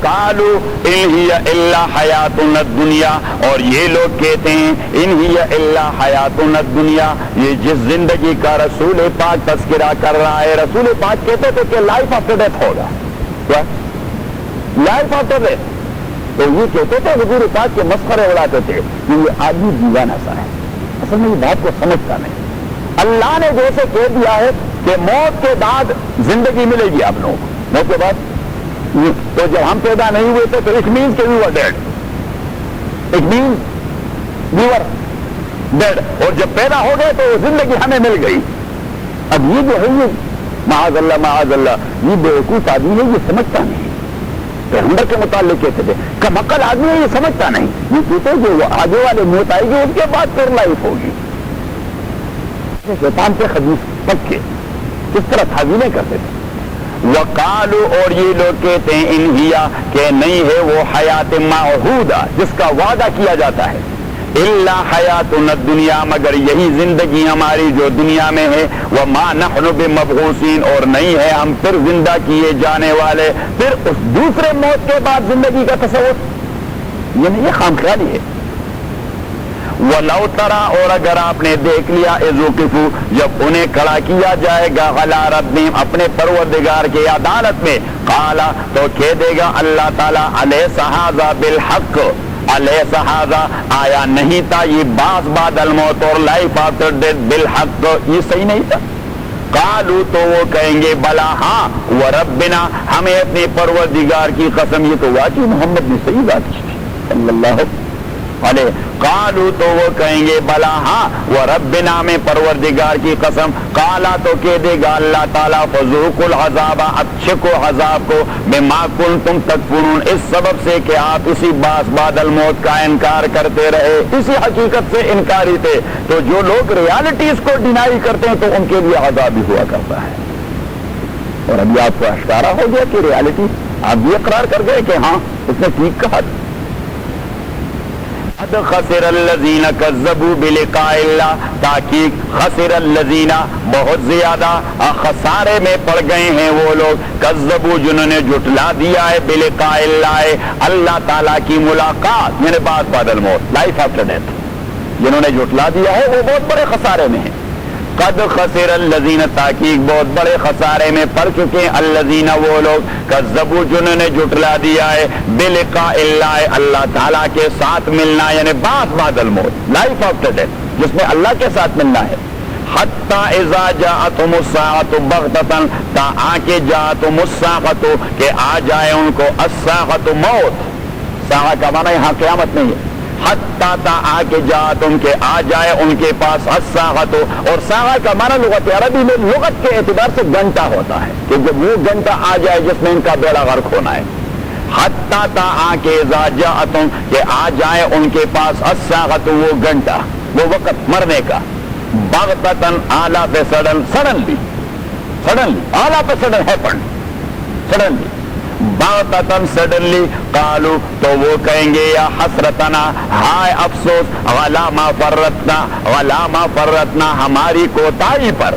وقالو ان ہی الا حیاتنا الدنیا، اور یہ لوگ کہتے ہیں ان ہی الا حیاتنا الدنیا، یہ جس زندگی کا رسول پاک تذکرہ کر رہا ہے، رسول پاک کہتے تھے کہ لائف آفٹر ڈیتھ ہوگا، کیا لائف آفٹر ڈیتھ، تو یہ کہتے تھے حضور پاک کے مسخرے اڑاتے تھے کہ یہ آدمی دیوانہ سا ہے، اصل میں یہ بات کو سمجھتا نہیں۔ اللہ نے جیسے کہہ دیا ہے کہ موت کے بعد زندگی ملے گی آپ لوگوں کو، موت کے بعد، تو جب ہم پیدا نہیں ہوئے تھے تو اٹ مینس کہ we were dead, it means we were dead, اور جب پیدا ہو گئے تو زندگی ہمیں مل گئی۔ اب یہ جو ہے یہ معاذ اللہ یہ بیوقوف آدمی ہے، یہ سمجھتا نہیں، پیغمبر کے متعلق کہتے تھے کم عقل آدمی ہے، یہ سمجھتا نہیں، یہ کہتے ہیں کہ وہ آگے والے موت آئے گی اس کے بعد پھر لائف ہوگی۔ شیطان سے خبیث پکے کس طرح تعویلیں کرتے تھے۔ وقالو، اور یہ لوگ کہتے ہیں انہیا، کہ نہیں ہے وہ حیات معہودہ جس کا وعدہ کیا جاتا ہے، الا حیاتنا الدنیا، مگر یہی زندگی ہماری جو دنیا میں ہے، وما نحن بمبعوثین، اور نہیں ہے ہم پھر زندہ کیے جانے والے، پھر اس دوسرے موت کے بعد زندگی کا تصور، یعنی یہ خام خیالی ہے۔ وَلَوْ تَرَىٰ، اور اگر آپ نے دیکھ لیا، اِذْ وُقِفُوا، جب انہیں کھڑا کیا جائے گا، عَلَىٰ رَبِّهِمْ، اپنے پروردگار کے عدالت میں، قَالَ، تو کہہ دے گا اللہ تعالیٰ، أَلَيْسَ هَٰذَا بِالْحَقِّ، أَلَيْسَ هَٰذَا، آیا نہیں تھا یہ بعض بعد الموت اور لائف آفٹر ڈیتھ بالحق، یہ صحیح نہیں تھا؟ قالوا، تو وہ کہیں گے بلا، ہاں، وربنا، ہمیں اپنے پروردگار کی قسم، یہ تو واقعی محمد نے صحیح بات کی تھی صلی اللہ علیہ۔ قالوا، تو وہ کہیں گے بلا، ہاں، وربنا، میں پروردگار کی قسم، قالا، تو کہہ دے گا اللہ تعالیٰ، فذوقوا العذاب، اب چکھو عذاب کو، بما کنتم تکفرون، اس سبب سے کہ آپ اسی بعض بعد الموت کا انکار کرتے رہے، اسی حقیقت سے انکاری تھے۔ تو جو لوگ ریالٹیز کو ڈینائی کرتے ہیں تو ان کے لیے عذاب بھی ہوا کرتا ہے، اور ابھی آپ کو اشکارا ہو گیا کہ ریالٹی، آپ بھی اقرار کر گئے کہ ہاں اس نے ٹھیک کہا۔ قد خسر الذین کذبوا بلقاء اللہ، تاکہ خسر الذین، بہت زیادہ خسارے میں پڑ گئے ہیں وہ لوگ، کذبوا، جنہوں نے جھٹلا دیا ہے، بلقاء اللہ، اللہ تعالیٰ کی ملاقات، یعنی بعد بعد الموت، لائف آفٹر ڈیتھ، جنہوں نے جھٹلا دیا ہے وہ بہت بڑے خسارے میں ہیں۔ قد خسر الذین، تاکہ بہت بڑے خسارے میں پڑ چکے ہیں، الذین، وہ لوگ، کذبوا، جنہوں نے جھٹلا دیا ہے، بلقاء اللہ، اللہ تعالیٰ کے ساتھ ملنا، یعنی بعد بعد الموت، لائف آفٹر ڈیتھ، جس میں اللہ کے ساتھ ملنا ہے۔ حتی اذا جاءتهم الساعۃ بغتۃ، تا آ کے جاءتهم الساعۃ، کہ آ جائے ان کو، الساعۃ، موت، ساعہ کا معنی یہاں قیامت نہیں ہے، حتی، تا آ کے جات، ان کے آ جائے ان کے پاس، الساعۃ، اور ساعہ کا معنی لغت عربی میں لغت کے اعتبار سے گھنٹہ ہوتا ہے، کہ جب وہ گھنٹہ آ جائے جس میں ان کا بیڑا غرق ہونا ہے۔ حتی، تا آ کے، اذا جاءتهم، کہ آ جائے ان کے پاس، الساعۃ، وہ گھنٹہ، وہ وقت مرنے کا، بغتۃ، اعلیٰ پہ سڈنلی، اعلیٰ پہ سڈنلی، بغتۃ، سڈنلی، قالوا، تو وہ کہیں گے یا حسرتنا، ہائے افسوس، علی ما فرطنا، ہماری کوتاہی پر،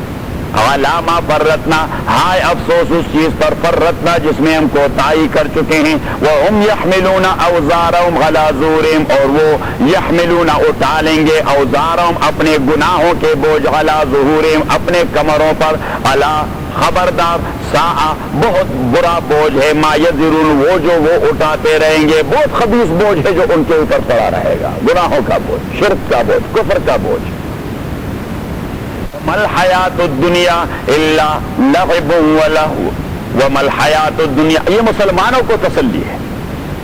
علی ما فرطنا، ہائے افسوس اس چیز پر، فرطنا، جس میں ہم کوتاہی کر چکے ہیں، وہم یحملون اوزارہم علی ظہورہم، اور وہ یحملون، اٹھا لیں گے، اوزارہم، اپنے گناہوں کے بوجھ، علی ظہورہم، اپنے کمروں پر، علی، خبردار، ساء، بہت برا بوجھ ہے، ما یزرون، وہ جو وہ اٹھاتے رہیں گے، بہت خبیث بوجھ ہے جو ان کے اوپر پڑا رہے گا، گناہوں کا بوجھ، شرک کا بوجھ، کفر کا بوجھ۔ وما الحیات الدنیا الا لعب ولہو، وما الحیات الدنیا، یہ مسلمانوں کو تسلی ہے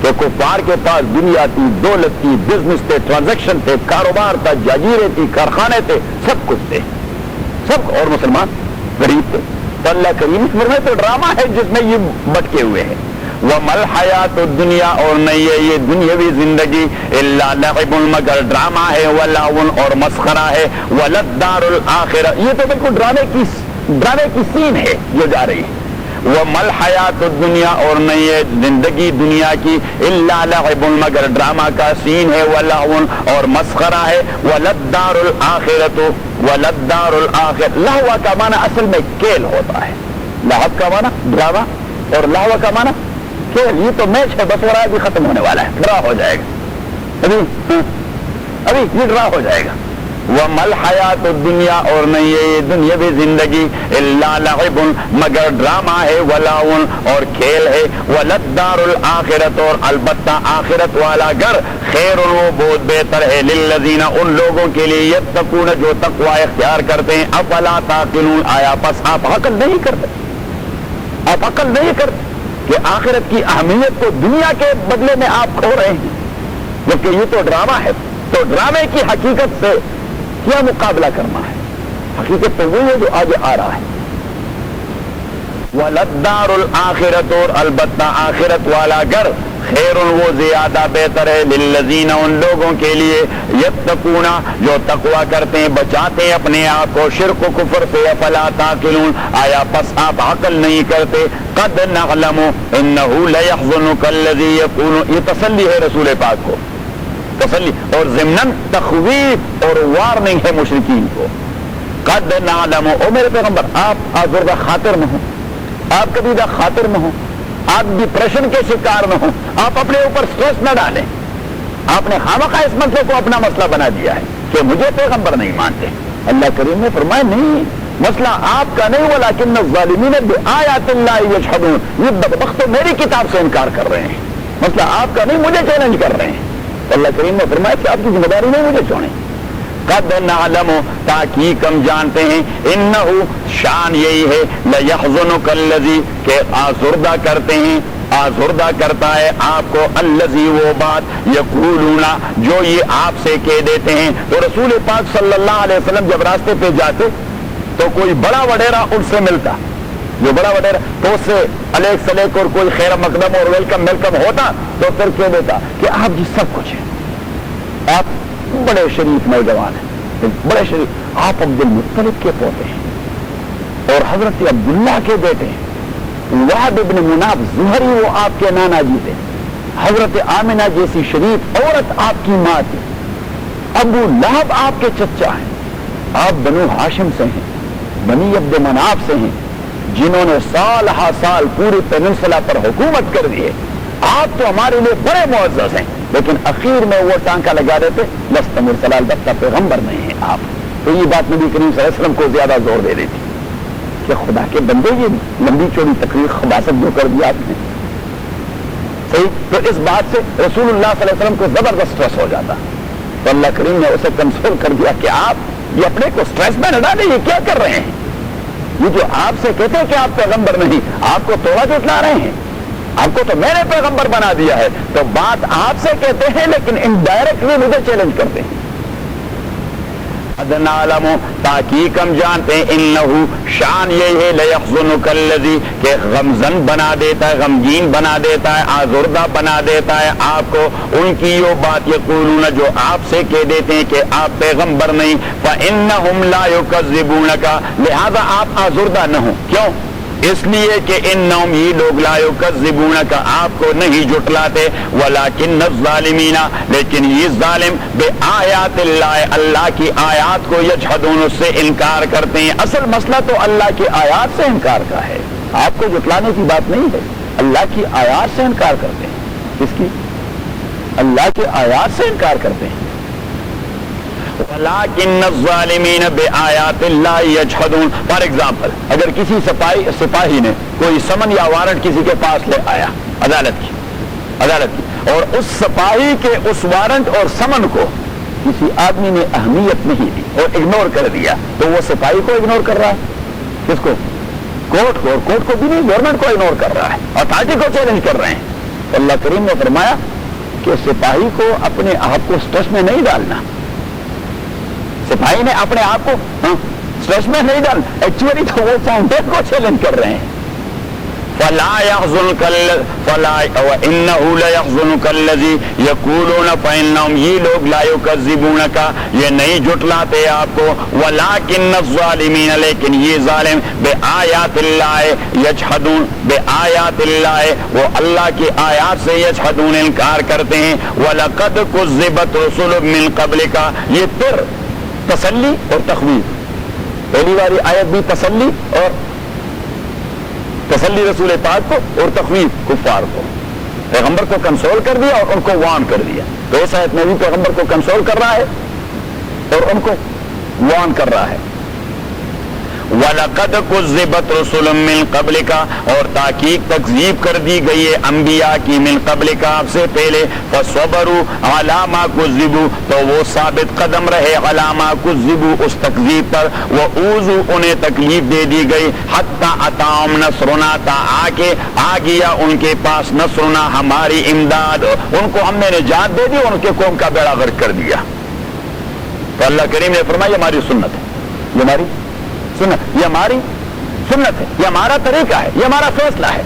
کہ کفار کے پاس دنیا تھی، دولت تھی، بزنس تھے، ٹرانزیکشن تھے، کاروبار تھا، جاگیریں تھی، کارخانے تھے، سب کچھ تھے، سب، اور مسلمان غریب تھے۔ تو اللہ کریم میں تو ڈرامہ ہے جس میں یہ بٹکے ہوئے ہیں۔ وَمَا الْحَيَاةُ الدُّنْيَا، اور نہیں ہے یہ دنیاوی زندگی، إِلَّا لَعِبٌ، مگر ڈرامہ ہے، وَلَعْوٌ، اور مسخرہ ہے، وَلَلدَّارُ الْآخِرَةُ، یہ تو بالکل ڈرامے کی سین ہے جو جا رہی ہے۔ وَمَا الْحَيَاةُ الدُّنْيَا، اور نہیں ہے زندگی دنیا کی، إِلَّا لَعِبٌ، مگر ڈرامہ کا سین ہے، وَلَعْوٌ، اور مسخرہ ہے، وَلَلدَّارُ الْآخِرَةُ، وَلَلدَّارُ الْآخِرَةُ، لہو کا معنی اصل میں کھیل ہوتا ہے، لہو کا معنی ڈرامہ، اور لہو کا معنی کھیل، یہ تو میچ ہے، بس ہو رہا ہے، ابھی ختم ہونے والا ہے، ڈرا ہو جائے گا، ابھی یہ ڈرا ہو جائے گا۔ وَمَا الْحَيَاةُ الدُّنْيَا، اور نہیں ہے یہ دنیاوی زندگی، إِلَّا لَعِبٌ، مگر ڈرامہ ہے، وَلَعْبٌ، اور کھیل ہے، وَلَلدَّارُ الْآخِرَةُ، اور البتہ آخرت والا گھر، خیر، وہ بہت بہتر ہے، للذین، ان لوگوں کے لیے، یتقون، جو تقوی اختیار کرتے ہیں، افلا تعقلون، آیا پس آپ عقل نہیں کرتے؟ آپ عقل نہیں کرتے کہ آخرت کی اہمیت کو دنیا کے بدلے میں آپ کھو رہے ہیں، جبکہ یہ تو ڈرامہ ہے۔ تو ڈرامے کی حقیقت سے کیا مقابلہ کرنا ہے؟ حقیقت تو وہی ہے جو آگے آ رہا ہے۔ وَلَلدَّارُ الْآخِرَةُ، اور البتہ آخرت والا گھر، خیر، وہ زیادہ بہتر ہے، للذین، ان لوگوں کے لیے، یتقون، جو تقوی کرتے ہیں، بچاتے ہیں اپنے آپ کو شرک و کفر سے، افلا تعقلون، آیا پس آپ عقل نہیں کرتے؟ قد نعلم انہ لیحزنک الذی یقول، یہ تسلی ہے رسول پاک کو، تسلی، اور ضمناً تخویف اور وارننگ ہے مشرکین کو۔ قد نعلم، او میرے پیغمبر، آپ آزردہ خاطر نہ ہوں، آپ کبھی دا خاطر نہ ہوں، آپ ڈپریشن کے شکار نہ ہوں، آپ اپنے اوپر سٹریس نہ ڈالیں۔ آپ نے خامخواہ اس مسئلے کو اپنا مسئلہ بنا دیا ہے کہ مجھے پیغمبر نہیں مانتے۔ اللہ کریم نے فرمایا نہیں، مسئلہ آپ کا نہیں، ولکن الظالمین بآیات اللہ یجحدون، یہ بدبخت تو میری کتاب سے انکار کر رہے ہیں، مسئلہ آپ کا نہیں، مجھے چیلنج کر رہے ہیں۔ اللہ کریم نے فرمایا کہ آپ کی ذمہ داری نہیں، مجھے چھوڑیں۔ قد نعلم، تاکہ ہم جانتے ہیں، انہو، شان یہی ہے، لیحزنک الذی، کہ آزردہ کرتے ہیں، آزردہ کرتا ہے آپ کو، الذی، وہ بات، یقولون، جو یہ آپ سے کہہ دیتے ہیں۔ تو رسول پاک صلی اللہ علیہ وسلم جب راستے پہ جاتے تو کوئی بڑا وڈیرا ان سے ملتا، جو بڑا وڈیرا، تو اس سے علیک سلیک اور کوئی خیر مقدم اور ویلکم ہوتا، تو پھر کہہ دیتا کہ آپ جی سب کچھ ہیں، آپ بڑے شریف نوجوان ہیں، بڑے شریف، آپ عبد المطلب کے پوتے ہیں اور حضرت عبداللہ کے بیٹے ہیں، وہب ابن مناف زہری وہ آپ کے نانا جی تھے، حضرت آمنہ جیسی شریف عورت آپ کی ماں تھی، ابو لہب آپ کے چچا ہیں، آپ بنو ہاشم سے ہیں، بنی عبد مناف سے ہیں، جنہوں نے سال ہا سال پوری پیننسلا پر حکومت کر دی ہے، آپ تو ہمارے لیے بڑے معزز ہیں، لیکن اخیر میں وہ ٹانکا لگا دیتے، لست مرسلا، البتہ پیغمبر نہیں ہیں آپ۔ تو یہ بات نبی کریم صلی اللہ علیہ وسلم کو زیادہ زور دے دیتی کہ خدا کے بندے، یہ لمبی چوڑی تقریر خباثت جو کر دیا آپ نے، صحیح؟ تو اس بات سے رسول اللہ صلی اللہ علیہ وسلم کو زبردست سٹریس ہو جاتا، تو اللہ کریم نے اسے کنسول کر دیا کہ آپ یہ اپنے کو سٹریس میں نہ ڈالیں، یہ کیا کر رہے ہیں؟ یہ جو آپ سے کہتے ہیں کہ آپ پیغمبر نہیں، آپ کو توبہ جھٹلا رہے ہیں، آپ کو تو میں نے پیغمبر بنا دیا ہے، تو بات آپ سے کہتے ہیں لیکن انڈائریکٹلی مجھے چیلنج کرتے ہیں۔ ادنا علم، تاکہ ہم جانتے ہیں، انہو، شان یہ ہے، لیحزنک الذی، کہ غمزن بنا دیتا ہے، غمگین بنا دیتا ہے، آزردہ بنا دیتا ہے آپ کو ان کی یہ بات، یقولون، جو آپ سے کہہ دیتے ہیں کہ آپ پیغمبر نہیں، فإنہم لا یکذبونک، لہذا آپ آزردہ نہ ہوں، کیوں؟ اس لیے کہ انہم، یہ لوگ، لا یکذبونک، آپ کو نہیں جھٹلاتے، ولکن الظالمین، لیکن یہ ظالم، بآیات اللہ، اللہ کی آیات کو، یجحدون، اس سے انکار کرتے ہیں۔ اصل مسئلہ تو اللہ کی آیات سے انکار کا ہے، آپ کو جھٹلانے کی بات نہیں ہے، اللہ کی آیات سے انکار کرتے ہیں۔ کس کی؟ اللہ کی آیات سے انکار کرتے ہیں۔ وَلَٰكِنَّ الظَّالِمِينَ بِآيَاتِ اللَّهِ يَجْحَدُونَ۔ فار ایگزامپل، اگر کسی سپاہی نے کوئی سمن یا وارنٹ کسی کے پاس لے آیا عدالت کی، اور اس سپاہی کے اس وارنٹ اور سمن کو کسی آدمی نے اہمیت نہیں دی اور اگنور کر دیا، تو وہ سپاہی کو اگنور کر رہا ہے، کس کو؟ کورٹ کو، اور کورٹ کو بھی نہیں، گورنمنٹ کو اگنور کر رہا ہے، اتھارٹی کو چیلنج کر رہے ہیں۔ تو اللہ کریم نے فرمایا کہ سپاہی کو اپنے آپ کو سٹریس میں نہیں ڈالنا، سپاہی نے اپنے آپ کو سٹریس میں نہیں ڈالنا، ایکچولی تو وہ فاؤنٹین کو چیلنج کر رہے ہیں۔ فَلَا يَحْزُنْكَ وَإِنَّهُ لَيَحْزُنُكَ الَّذِي يَقُولُونَ، فَإِنَّهُمْ، یہ لوگ، لَا يُكَذِّبُونَكَ، یہ نہیں جھٹلاتے آپ کو، وَلَٰكِنَّ الظَّالِمِينَ، لیکن یہ ظالم، بِآیَاتِ اللَّهِ يَجْحَدُونَ، بِآیَاتِ اللَّهِ، وہ اللہ کی آیات سے، یجحدون، انکار کرتے ہیں۔ وَلَقَدْ كُذِّبَتْ رُسُلٌ مِّن قَبْلِكَ، یہ پھر تسلی اور تخویف، پہلی والی آیت بھی تسلی، اور تسلی رسول پاک کو، اور تخویف کفار کو، پیغمبر کو کنسول کر دیا اور ان کو وارن کر دیا. تو اس آیت میں بھی پیغمبر کو کنسول کر رہا ہے اور ان کو وارن کر رہا ہے. وَلَقَدْ كُذِّبَتْ رُسُلٌ مِّن قَبْلِكَ اور تحقیق تکذیب کر دی گئی ہے انبیاء کی من قبلک آپ سے پہلے. فَصَبَرُوا عَلَىٰ مَا كُذِّبُوا تو وہ ثابت قدم رہے عَلَىٰ مَا كُذِّبُوا اس تکذیب پر. وَأُوذُوا انہیں تکلیف دے دی گئی. حَتَّىٰ أَتَاهُمْ نَصْرُنَا تا آ گیا ان کے پاس نصرنا ہماری امداد. ان کو ہم نے نجات دے دی اور ان کے قوم کا بیڑا غرق کر دیا. تو اللہ کریم نے فرمایا یہ ہماری سنت ہے, یہ ہماری سنت, یہ ہماری سنت ہے, یہ ہمارا طریقہ ہے, یہ ہمارا فیصلہ ہے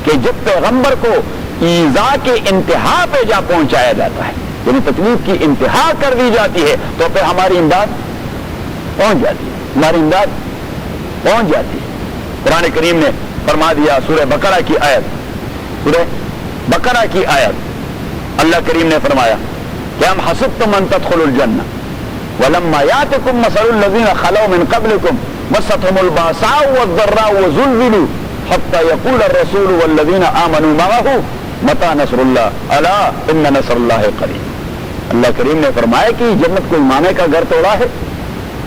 کہ جب پیغمبر کو ایذا کے انتہا پہ جا پہنچایا جاتا ہے, یعنی تکلیف کی انتہا کر دی جاتی ہے, تو پھر ہماری امداد پہنچ جاتی ہے, ہماری امداد پہنچ جاتی ہے. قرآن کریم نے فرما دیا سورہ بقرہ کی آیت, سورہ بقرہ کی آیت اللہ کریم نے فرمایا کہ ہم حسبتم ان تدخلوا الجنہ ولما یاتکم مثل الذین خلوا من قبلکم مستهم الباساء والضراء وزلزلوا حتى يقول الرسول والذين آمنوا معه متى نصر الله الا ان نصر الله قریب. اللہ کریم نے فرمایا کہ جنت کو ایمانے کا گھر توڑا ہے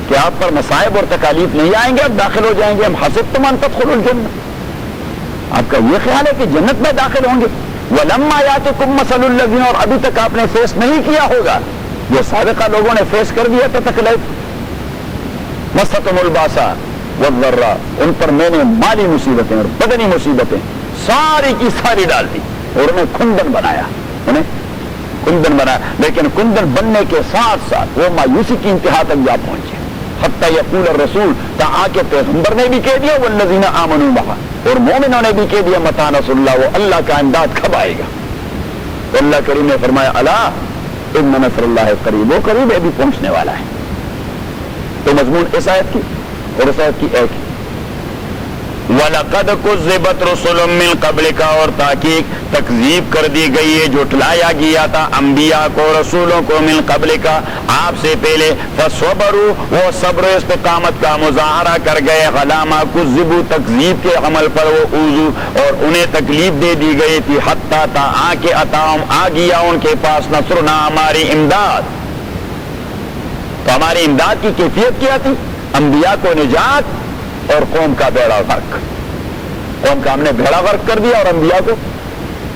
کہ آپ پر مصائب اور تکالیف نہیں آئیں گے, آپ داخل ہو جائیں گے. ہم حسبتم ان تدخلوا الجنہ, آپ کا یہ خیال ہے کہ جنت میں داخل ہوں گے. ولما یاتکم مثل الذین اور ابھی تک آپ نے فیس نہیں کیا ہوگا جو سابقہ لوگوں نے فیس کر دیا تھا تکلیف. مستهم الباساء والضراء ان پر میں نے مالی مصیبتیں اور بدنی مصیبتیں ساری کی ساری ڈال دی اور انہیں کھندن بنایا, انہیں کھندن بنایا. لیکن کھندن بننے کے ساتھ ساتھ وہ مایوسی کی انتہا تک جا پہنچے. حتی یقول الرسول تا آ کے پیغمبر نے بھی کہہ دیا والذین آمنوا معه اور مومنوں نے بھی کہہ دیا متی نصر اللہ, وہ اللہ کا امداد کب آئے گا. تو اللہ کریم نے فرمایا الا ان نصر اللہ قریب, وہ قریب ہے, بھی پہنچنے والا ہے. تو مضمون اس آیت کی اور اس آیت کی ایک ہی. وَلَقَدْ كُذِّبَتْ رُسُلٌ مِّن قَبْلِكَ اور تحقیق تکذیب کر دی گئی ہے, جھٹلایا گیا تھا انبیاء کو رسولوں کو من قبلك آپ سے پہلے. فَصَبَرُوا وہ صبر و استقامت کا مظاہرہ کر گئے عَلَىٰ مَا كُذِّبُوا تکذیب کے عمل پر. وہ اوذوا اور انہیں تکلیف دے دی گئی تھی. حتیٰ تا آ کے اتاہم آ گیا ان کے پاس نصرنا ہماری امداد. تو ہماری امداد کی کیفیت کیا تھی؟ انبیاء کو نجات اور قوم کا بیڑا غرق. قوم کا ہم نے بیڑا غرق کر دیا اور انبیاء کو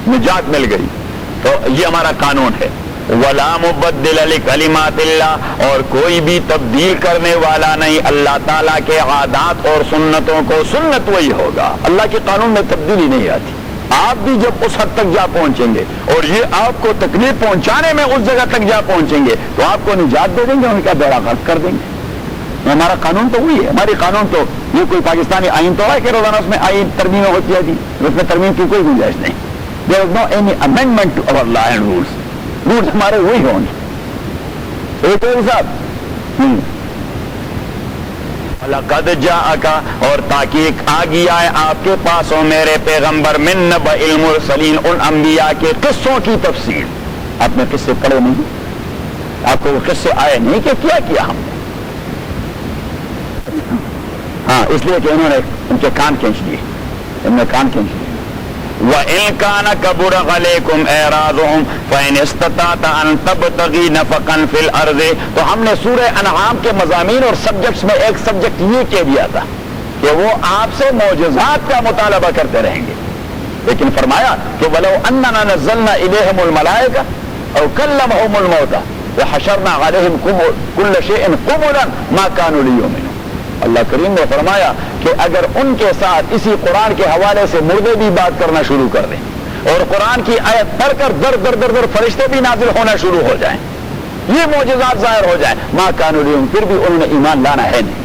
نجات مل گئی. تو یہ ہمارا قانون ہے. وَلَا مُبَدِّلَ لِكَلِمَاتِ اللَّهِ اور کوئی بھی تبدیل کرنے والا نہیں اللہ تعالیٰ کے عادات اور سنتوں کو. سنت وہی ہوگا, اللہ کے قانون میں تبدیلی نہیں آتی. آپ بھی جب اس حد تک جا پہنچیں گے اور یہ آپ کو تکلیف پہنچانے میں اس جگہ تک جا پہنچیں گے تو آپ کو نجات دے دیں گے, ان کا بیڑا غرق کر دیں گے. ہمارا قانون تو وہی ہے. ہماری قانون تو یہ کوئی پاکستانی آئین تو ہے کہ روزانہ اس میں آئین ترمیمیں ہوتی ہے, اس میں ترمیم کی کوئی گنجائش نہیں. There is no any amendment to our law and rules. Rules ہمارے وہی ہوں گے. ایک صاحب لقد جاءک اور تحقیق آ گیا ہے آپ کے پاس او میرے پیغمبر من نبأ المرسلین ان انبیاء کے قصوں کی تفصیل. آپ نے قصے پڑھے نہیں, آپ کو وہ قصے آئے نہیں کہ کیا ہم نے. ہاں اس لیے کہ انہوں نے ان کے کان کھینچ لیے, ان نے کان کھینچ لیے. وَإِن كَانَ كَبُرَ عَلَيْكُمْ إِعْرَاضُهُمْ فَإِنِ اسْتَطَعْتَ أَن تَبْتَغِي نَفَقًا فِي الْأَرْضِ. تو ہم نے سورہ انعام کے مضامین اور سبجیکٹس میں ایک سبجیکٹ یہ کہہ دیا تھا کہ وہ آپ سے معجزات کا مطالبہ کرتے رہیں گے. لیکن فرمایا کہ وَلَوْ أَنَّنَا نَزَّلْنَا إِلَيْهِمُ الْمَلَائِكَةَ أَوْ كَلَّمَهُمُ الْمَوْتَى وَحَشَرْنَا عَلَيْهِمْ كُلَّ شَيْءٍ قُبُلًا مَا كَانُوا لِيُؤْمِنُوا. اللہ کریم نے فرمایا کہ اگر ان کے ساتھ اسی قرآن کے حوالے سے مردے بھی بات کرنا شروع کر دیں اور قرآن کی آیت پڑھ کر در در در در فرشتے بھی نازل ہونا شروع ہو جائیں, یہ معجزات ظاہر ہو جائیں, ما کانوا لیؤمنون, پھر بھی انہوں نے ایمان لانا ہے نہیں.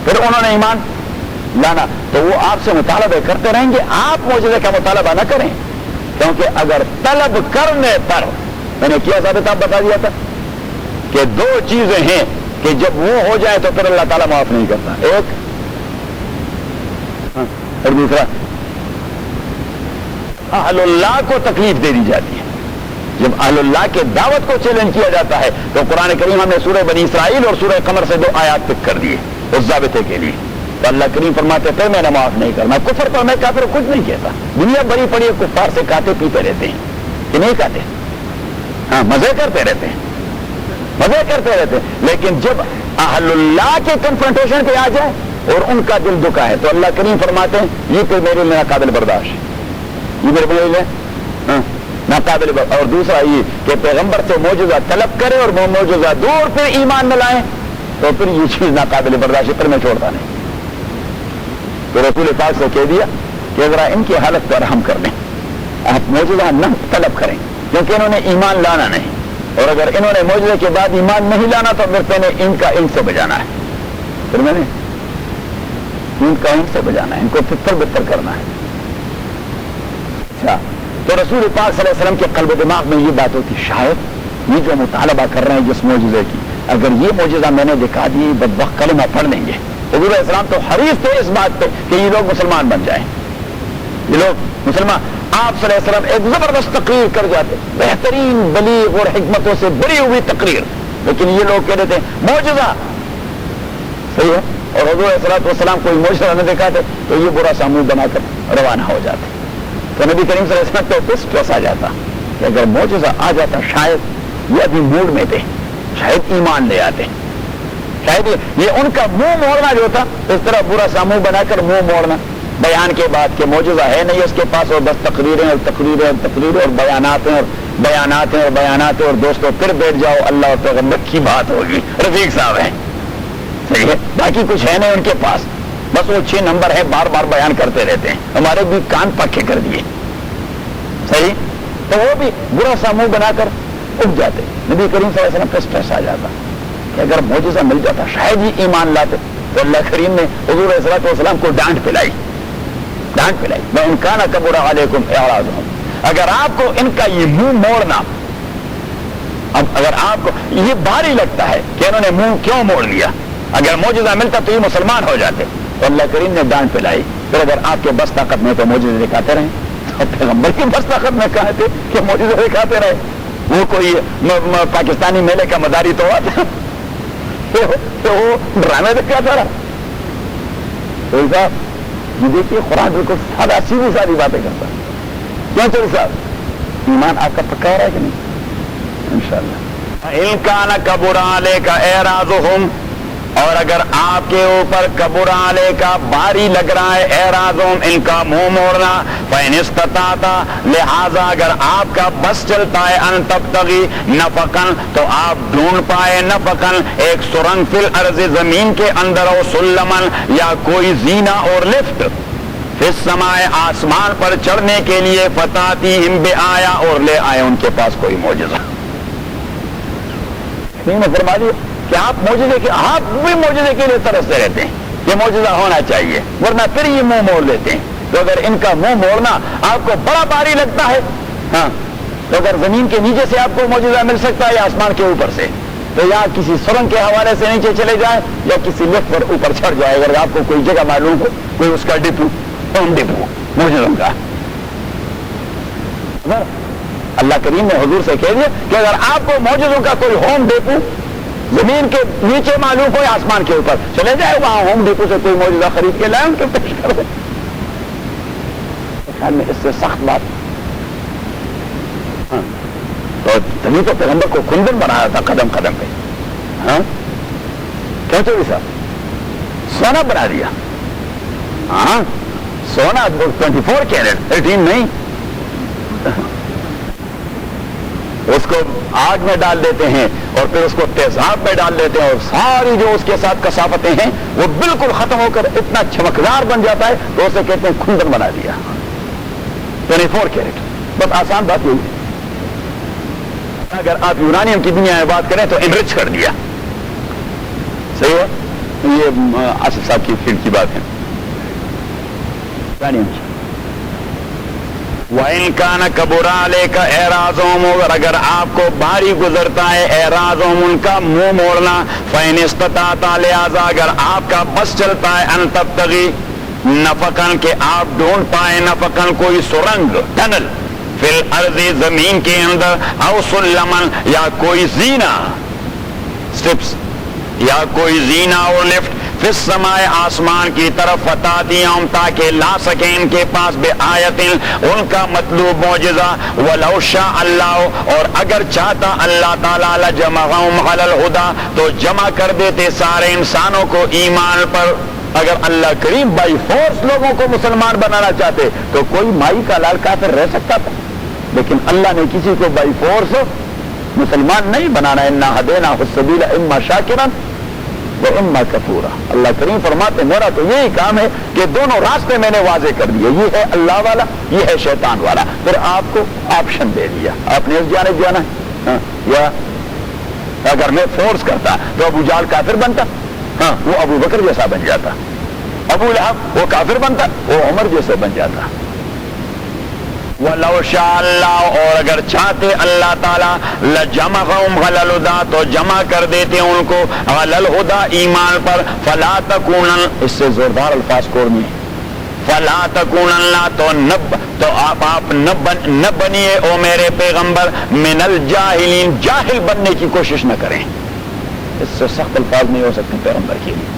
پھر انہوں نے ایمان لانا تو وہ آپ سے مطالبہ کرتے رہیں گے. آپ معجزے کا مطالبہ نہ کریں, کیونکہ اگر طلب کرنے پر میں نے کیا ثابت آپ بتا دیا تھا کہ دو چیزیں ہیں کہ جب وہ ہو جائے تو پھر اللہ تعالیٰ معاف نہیں کرتا. ایک اور دوسرا اہل اللہ کو تکلیف دے دی جاتی ہے. جب اہل اللہ کے دعوت کو چیلنج کیا جاتا ہے تو قرآن کریم ہم نے سورہ بنی اسرائیل اور سورہ قمر سے 2 آیات پک کر دیے اس ضابطے کے لیے تو اللہ کریم فرماتے پھر میں نے معاف نہیں کرنا. کفر پر میں کافر کچھ نہیں کہتا. دنیا بڑی پڑی کفار سے کھاتے پیتے رہتے ہیں کہ نہیں کھاتے؟ ہاں مزے کرتے رہتے ہیں، مزے کرتے رہتے ہیں. لیکن جب اہل اللہ کے کنفرنٹیشن پہ آ جائے اور ان کا دل دکھا ہے تو اللہ کریم فرماتے ہیں یہ پھر میرے لیے ناقابل برداشت، یہ میرے لیے ناقابل برداشت. اور دوسرا یہ کہ پیغمبر سے معجزہ طلب کرے اور وہ معجزہ دور پھر ایمان نہ لائیں تو پھر یہ چیز ناقابل برداشت ہے، پھر میں چھوڑتا نہیں. تو رسول پاک سے کہہ دیا کہ ذرا ان کی حالت پر رحم کر لیں، آپ معجزہ نہ طلب کریں کیونکہ انہوں نے ایمان لانا نہیں، اور اگر انہوں نے معجزے کے بعد ایمان نہیں لانا تو پھر میں نے ان کا ان سے بجانا ہے، پھر میں نے ان کا ان سے بجانا ہے، ان کو پتھر بتر کرنا ہے. اچھا تو رسول پاک صلی اللہ علیہ وسلم کے قلب و دماغ میں یہ بات ہوتی شاید یہ جو مطالبہ کر رہے ہیں جس معجزے کی، اگر یہ معجزہ میں نے دکھا دی بدبخت کلمہ پڑھ لیں گے. حضور علیہ السلام تو حریص تھے اس بات پہ کہ یہ لوگ مسلمان بن جائیں، یہ لوگ مسلمان. آپ صلی اللہ علیہ وسلم ایک زبردست تقریر کر جاتے، بہترین بلیغ اور حکمتوں سے بری ہوئی تقریر، لیکن یہ لوگ کہہ دیتے معجزہ صحیح ہے، اور حضور علیہ السلام کوئی معجزہ نہ دکھاتے تو یہ برا سا منہ بنا کر روانہ ہو جاتے. تو نبی کریم صلی اللہ علیہ وسلم کو ٹوس آ جاتا کہ اگر معجزہ آ جاتا شاید یہ ابھی موڈ میں تھے، شاید ایمان لے آتے، شاید یہ ان کا منہ موڑنا جو تھا اس طرح برا سا منہ بنا کر منہ موڑنا بیان کے بعد کہ معجزہ ہے نہیں اس کے پاس اور بس تقریریں اور تقریریں اور تقریریں اور بیانات ہیں اور بیانات ہیں اور بیانات ہیں. اور دوستوں پھر بیٹھ جاؤ اللہ اور پیغمبر کی بات ہوگی، رفیق صاحب ہیں صحیح ہے، باقی کچھ ہے نہیں ان کے پاس، بس وہ 6 نمبر ہے بار بار بیان کرتے رہتے ہیں، ہمارے بھی کان پکے کر دیے صحیح. تو وہ بھی برا سا منہ بنا کر اٹھ جاتے. نبی کریم صلی اللہ علیہ وسلم کا اسٹریس آ جاتا کہ اگر معجزہ مل جاتا شاید ہی ایمان لاتے. تو اللہ کریم نے حضور علیہ السلام کو ڈانٹ پلائی. میں ان کا نہ کبر علیکم اعراضہم، اگر آپ کو ان کا یہ منہ موڑنا، اب اگر آپ کو یہ بھاری لگتا ہے کہ انہوں نے منہ کیوں موڑ لیا، اگر معجزہ ملتا تو یہ مسلمان ہو جاتے. تو اللہ کریم نے ڈانٹ پلائی پھر اگر آپ کے بس طاقت میں تو معجزے دکھاتے رہیں. تو پیغمبر کی بس طاقت میں کہا تھے کہ معجزے دکھاتے رہے، وہ کوئی پاکستانی میلے کا مداری تو ہوا تھا تو وہ ڈرامے دکھاتا رہا. تو صاحب یہ دیکھیے قرآن بالکل سادہ سیدھی سادی باتیں کرتا ہے. کیوں چل صاحب ایمان آپ کا پکا رہا ہے کہ نہیں؟ انشاءاللہ. ان کان کبر علیک اعراضہم، اور اگر آپ کے اوپر کبر علیک بھاری لگ رہا ہے اعراضہم ان کا منہ موڑنا، فإن استطعت لہذا اگر آپ کا بس چلتا ہے ان تبتغی نفقن تو آپ ڈھونڈ پائے نفقن ایک سرنگ فی الارض زمین کے اندر، او سلمن یا کوئی زینہ اور لفٹ، فی السماء آسمان پر چڑھنے کے لیے، فتاتیہم بآیا اور لے آئے ان کے پاس کوئی معجزہ. فرما دیے کہ آپ معجزے کے آپ بھی معجزے کے لیے ترستے رہتے ہیں، یہ معجزہ ہونا چاہیے ورنہ پھر یہ منہ موڑ لیتے ہیں. تو اگر ان کا منہ موڑنا آپ کو بڑا بھاری لگتا ہے، ہاں تو اگر زمین کے نیچے سے آپ کو معجزہ مل سکتا ہے یا آسمان کے اوپر سے، تو یا کسی سرنگ کے حوالے سے نیچے چلے جائیں یا کسی لفٹ پر اوپر چڑھ جائے. اگر آپ کو کوئی جگہ معلوم ہو، کوئی اس کا ڈپو ہوم ڈپو معجزوں کا، اللہ کریم نے حضور سے کہہ دیا کہ اگر آپ کو معجزوں کا کوئی ہوم ڈپو زمین کے نیچے معلوم ہو یا آسمان کے اوپر، چلے جائے وہاں ہوم ڈپو سے کوئی معجزہ خرید کے لائے ان کے پیش کر دیں. خیال میں اس سے سخت بات تو تبھی تو پیغمبر کو کندن بنایا تھا قدم قدم پہ. ہاں کیوں چوری صاحب سونا بنا دیا. ہاں سونا 24 کیرٹ 18 نہیں، اس کو آگ میں ڈال دیتے ہیں اور پھر اس کو تیزاب میں ڈال دیتے ہیں اور ساری جو اس کے ساتھ کثافتیں ہیں وہ بالکل ختم ہو کر اتنا چمکدار بن جاتا ہے تو اسے کہتے ہیں کھندن بنا دیا. 24 کیرٹ بس آسان بات یہی. اگر آپ یونانیم کی دنیا میں بات کریں تو انرچ کر دیا. صحیح ہے، یہ آصف صاحب کی فیلڈ کی بات ہے. یونانیم کی وَإِن كَانَ كَبُرَ عَلَيْكَ إِعْرَاضُهُمْ، اور اگر آپ کو بھاری گزرتا ہے اعراضهم ان کا منہ موڑنا، فَإِنِ اسْتَطَعْتَ لہذا اگر آپ کا بس چلتا ہے ان تبتغی نفقن کہ آپ ڈھونڈ پائے نفقن کوئی سرنگ ٹنل، فی الارض زمین کے اندر، او سلمن یا کوئی زینہ سٹیپس یا کوئی زینہ اور لفٹ، فی السماء آسمان کی طرف فتاتیہم تاکہ لا سکیں ان کے پاس بے آیتن ان کا مطلوب معجزہ ولو شاء اللہ اور اگر چاہتا اللہ تعالیٰ لجمعہم علی الہدی تو جمع کر دیتے سارے انسانوں کو ایمان پر. اگر اللہ کریم بائی فورس لوگوں کو مسلمان بنانا چاہتے تو کوئی مائی کا لال کافر رہ سکتا تھا, لیکن اللہ نے کسی کو بائی فورس مسلمان نہیں بنانا. انا ہدیناہ السبیل اما شاکرا و اما کفورا. اللہ کریم فرماتے میرا تو یہی کام ہے کہ دونوں راستے میں نے واضح کر دیے, یہ ہے اللہ والا, یہ ہے شیطان والا. پھر آپ کو آپشن دے دیا, آپ نے اس جانب جانا ہے. یا اگر میں فورس کرتا تو ابو جہل کافر بنتا, ہاں وہ ابو بکر جیسا بن جاتا. ابو لہب وہ کافر بنتا, وہ عمر جیسا بن جاتا. وَلَوْ شَاءَ اللَّهُ اور اگر چاہتے اللہ تعالیٰ لَجَمَعَهُمْ عَلَى الْهُدَى تو جمع کر دیتے ان کو عَلَى الْهُدَى ایمان پر. فَلَا تَكُونَنَّ اس سے زوردار الفاظ قرمی ہے. فَلَا تَكُونَنَّ تو آپ نہ بنیے او میرے پیغمبر من الجاہلین جاہل بننے کی کوشش نہ کریں. اس سے سخت الفاظ نہیں ہو سکتے پیغمبر کے لیے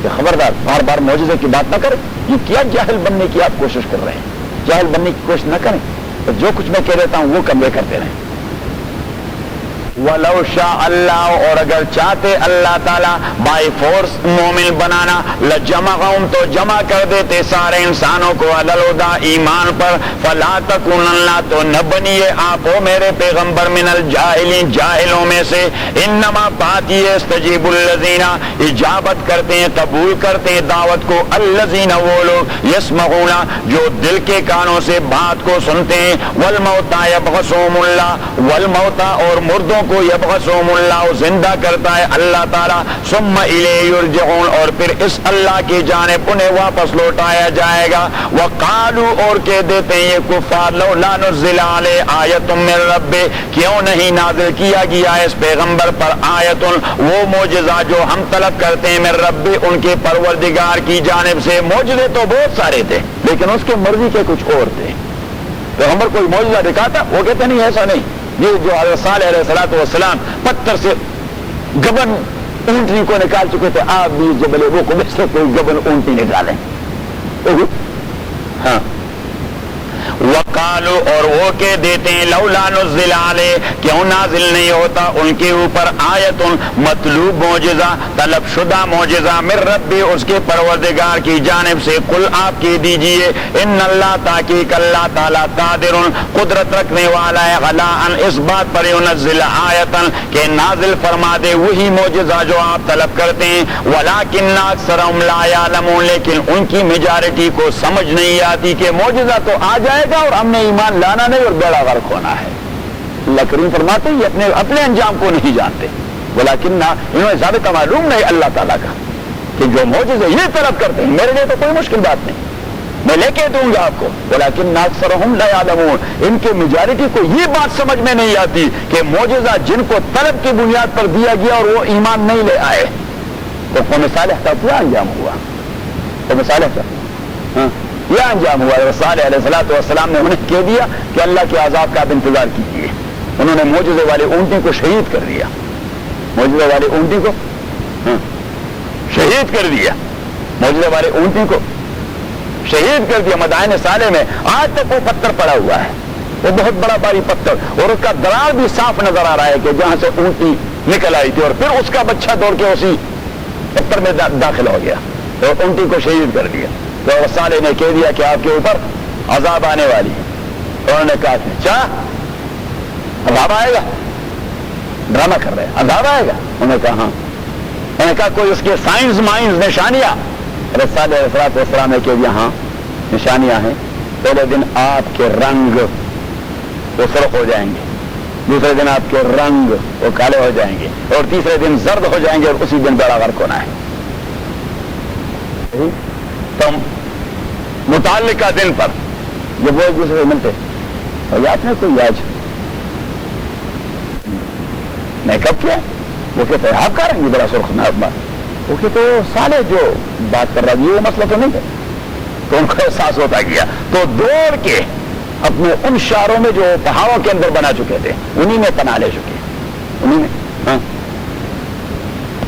کہ خبردار بار بار معجزے کی بات نہ کریں. یہ کیا جاہل بننے کی آپ کوشش کر رہے ہیں؟ جاہل بننے کی کوشش نہ کریں, تو جو کچھ میں کہہ دیتا ہوں وہ کمرے کرتے رہیں. وَلَوْ شَاءَ اللَّهُ اور اگر چاہتے اللہ تعالیٰ بائی فورس مومن بنانا لَجَمَعَهُمْ تو جمع کر دیتے سارے انسانوں کو عَلَى الْهُدَى ایمان پر. فَلَا تَكُونَنَّ تو نہ بنیے آپ ہو میرے پیغمبر من الجاہلین جاہلوں میں سے. انما بات یہ استجیب الذین اجابت کرتے ہیں قبول کرتے ہیں دعوت کو الذین وہ لوگ یسمعون جو دل کے کانوں سے بات کو سنتے ہیں. والموتى یبعثهم اللہ والموتى اور مردوں کو یبعثهم اللہ زندہ کرتا ہے اللہ تعالیٰ. ثم الیہ یرجعون اور پھر اس اللہ کی جانب انہیں واپس لوٹایا جائے گا. وقالوا اور کہہ دیتے ہیں یہ کفار لولا نزل علیہ آیۃ من ربہ کیوں نہیں نازل کیا گیا اس پیغمبر پر آیت وہ معجزہ جو ہم طلب کرتے ہیں من ربہ ان کے پروردگار کی جانب سے. معجزے تو بہت سارے تھے لیکن اس کے مرضی کے کچھ اور تھے. پیغمبر کوئی معجزہ دکھاتا وہ کہتے نہیں ایسا نہیں. یہ جو حضرت صالح علیہ السلام پتھر سے گبن اونٹنی کو نکال چکے تھے, آپ بھی جبل وہ کو سے کوئی گبن اونٹنی نکالیں. ہاں وقالو اور وہ کہہ دیتے ہیں لولا نزل علیہ کیوں نازل نہیں ہوتا ان کے اوپر آیت مطلوب معجزہ طلب شدہ معجزہ من ربی اس کے پروردگار کی جانب سے. قل آپ کہہ دیجئے ان اللہ تحقیق اللہ تعالیٰ قادر قدرت رکھنے والا ہے علی ان اس بات پر ینزل آیتا کہ نازل فرما دے وہی معجزہ جو آپ طلب کرتے ہیں. ولکن اکثرهم لا یعلمون لیکن ان کی میجارٹی کو سمجھ نہیں آتی کہ معجزہ تو آ جائے اور ہم نے ایمان لانا نہیں اور بیڑا غرق ہونا ہے. اللہ کریم فرماتے ہیں یہ اپنے انجام کو نہیں جانتے. ولیکن انہیں ثابت معلوم نہیں اللہ تعالیٰ کا کہ جو معجزے یہ طلب کرتے ہیں میرے لیے تو کوئی مشکل بات نہیں, میں لے کے دوں گا آپ کو. ولیکن اکثرهم لا یعلمون ان کے میجارٹی کو یہ بات سمجھ میں نہیں آتی کہ معجزہ جن کو طلب کی بنیاد پر دیا گیا اور وہ ایمان نہیں لے آئے تو قوم صالح کا کیا انجام ہوا. قوم صالح کا یہ انجام ہوا. صالح علیہ السلام نے انہیں کہہ دیا کہ اللہ کے عذاب کا آپ انتظار کیجیے. انہوں نے معجزے والے اونٹی کو شہید کر دیا. معجزے والے اونٹی کو شہید کر دیا. معجزے والے اونٹی کو شہید کر دیا. مدائن صالح میں آج تک وہ پتھر پڑا ہوا ہے, وہ بہت بڑا بھاری پتھر, اور اس کا درار بھی صاف نظر آ رہا ہے کہ جہاں سے اونٹی نکل آئی تھی اور پھر اس کا بچہ دوڑ کے اسی پتھر میں داخل ہو گیا اور اونٹی کو شہید کر دیا. تو صالح نے کہہ دیا کہ آپ کے اوپر عذاب آنے والی ہے. انہوں نے کہا اچھا عذاب آئے گا, ڈرامہ کر رہے ہیں, عذاب آئے گا. انہوں نے کہا ہاں. انہوں نے کہا کوئی اس کے سائنس مائنس نشانیاں. حضرت صالح علیہ السلام نے کہہ دیا ہاں نشانیاں ہیں. پہلے دن آپ کے رنگ وہ سرخ ہو جائیں گے, دوسرے دن آپ کے رنگ وہ کالے ہو جائیں گے, اور تیسرے دن زرد ہو جائیں گے, اور اسی دن بیڑا غرق ہونا ہے. تو متعلقہ دن پر جب وہ ایک دوسرے سے ملتے اور آپ نے کوئی آج میک اپ کیا, وہ کہتے ہیں آپ کا رنگ بڑا سرخ نہ بات. وہ کہتے صالح جو بات کر رہا ہے یہ مسئلہ تو نہیں ہے. تو ان کو احساس ہوتا گیا تو دوڑ کے اپنے ان شہروں میں جو پہاڑوں کے اندر بنا چکے تھے انہی میں پناہ لے چکے, انہی میں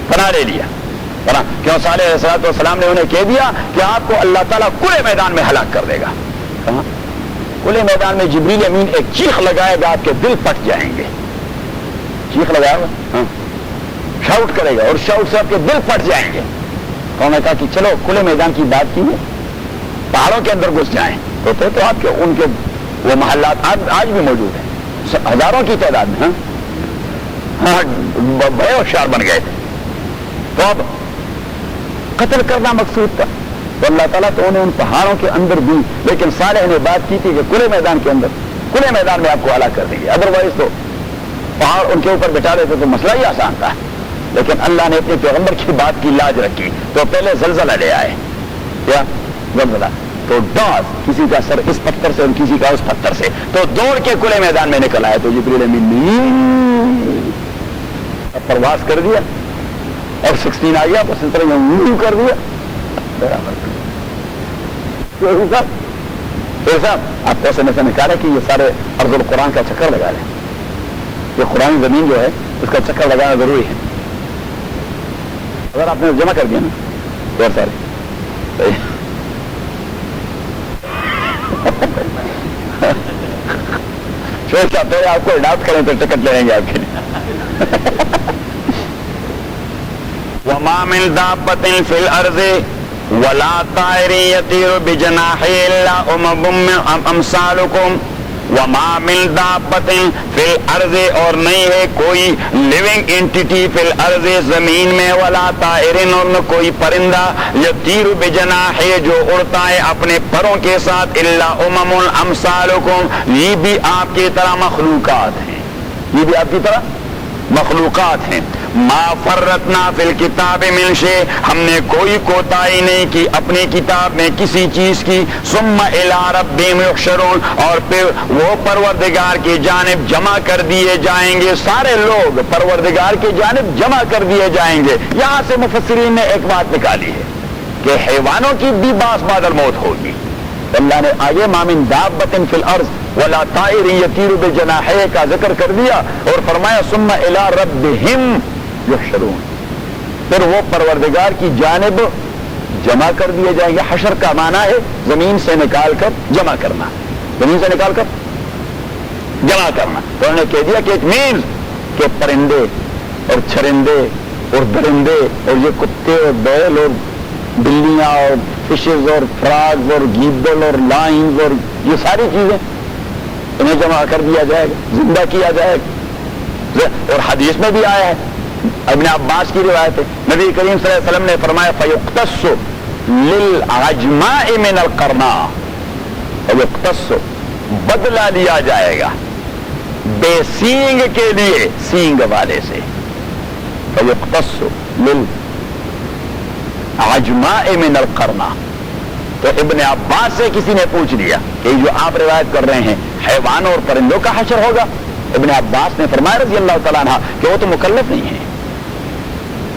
پناہ لے لیا. کیوں صالح علیہ السلام نے انہیں کہہ دیا کہ آپ کو اللہ تعالیٰ کھلے میدان میں ہلاک کر دے گا. کہاں؟ کھلے میدان میں جبریل امین ایک چیخ لگائے گا, آپ کے دل پھٹ جائیں گے. چیخ لگائے گا, شاؤٹ کرے گا اور شاؤٹ سے آپ کے دل پھٹ جائیں گے. تو نے کہا کہ چلو کھلے میدان کی بات کی ہے, پہاڑوں کے اندر گھس جائیں. تو آپ کے ان کے وہ محلات آج بھی موجود ہیں, ہزاروں کی تعداد میں. بڑے ہوشیار بن گئے تھے. تو اب قتل کرنا مقصود تھا, تو اللہ تعالیٰ تو انہیں ان پہاڑوں کے اندر بھی, لیکن صالح نے بات کی تھی کہ کھلے میدان کے اندر, کھلے میدان میں آپ کو ہلاک کر دیں گے. ادروائز تو پہاڑ ان کے اوپر بٹھا دیتے تو مسئلہ ہی آسان تھا, لیکن اللہ نے اپنے پیغمبر کی بات کی لاج رکھی. تو پہلے زلزلہ لے آئے, کیا زلزلہ, تو ڈاس کسی کا سر اس پتھر سے اور کسی کا اس پتھر سے, تو دوڑ کے کھلے میدان میں نکل آئے. تو جبریل امین نے پرواز کر دیا اور 16 آ گیا, اس طرح کر دیا. آپ کو ایسے میں سے نکالا کہ یہ سارے ارض القرآن کا چکر لگا لیں. یہ قرآن زمین جو ہے اس کا چکر لگانا ضروری ہے. اگر آپ نے جمع کر دیا نا تو سارے چاہتے ہیں آپ کو اڈاپٹ کریں تو ٹکٹ لیں گے آپ کے لیے. وما من دابة في الأرض ولا طائر يطير بجناحيه إلا أمم أمثالكم. وما من دابة في الأرض, اور نہیں ہے کوئی لیونگ انٹیٹی فی الارض زمین میں, ولا طائر, اور نہ کوئی پرندہ, یطیر بجناحہ جو اڑتا ہے اپنے پروں کے ساتھ, الا امم امثالکم, یہ بھی آپ کی طرح مخلوقات ہیں, یہ بھی آپ کی طرح مخلوقات ہیں. ما فرطنا فی الکتاب من شیء, ہم نے کوئی کوتاہی نہیں کی اپنی کتاب میں کسی چیز کی. ثم الی ربہم یحشرون, اور پھر وہ پروردگار کی جانب جمع کر دیے جائیں گے. سارے لوگ پروردگار کی جانب جمع کر دیے جائیں گے. یہاں سے مفسرین نے ایک بات نکالی ہے کہ حیوانوں کی بھی باس بعد الموت ہوگی. اللہ نے آگے ما من دابۃ فی الارض ولا طائر یطیر بجناحیہ کا ذکر کر دیا اور فرمایا ثم الی ربہم یحشرون, پھر وہ پروردگار کی جانب جمع کر دیے جائیں گے. حشر کا معنی ہے زمین سے نکال کر جمع کرنا, زمین سے نکال کر جمع کرنا. تو انہوں نے کہہ دیا کہ اٹ مینز کہ پرندے اور چھرندے اور درندے اور یہ کتے اور بیل اور بلیاں اور فشز اور فراگز اور گیدڑ اور لائنز اور یہ ساری چیزیں انہیں جمع کر دیا جائے گا, زندہ کیا جائے گا. اور حدیث میں بھی آیا ہے, ابن عباس کی روایت ہے, نبی کریم صلی اللہ علیہ وسلم نے فرمایا فیقتص للعجماء من القرناء, فیقتص بدلہ لیا جائے گا بے سینگ کے لیے سینگ والے سے. فیقتص للعجماء من القرناء. تو ابن عباس سے کسی نے پوچھ لیا کہ جو آپ روایت کر رہے ہیں حیوانوں اور پرندوں کا حشر ہوگا؟ ابن عباس نے فرمایا رضی اللہ تعالیٰ عنہ کہ وہ تو مکلف نہیں ہے,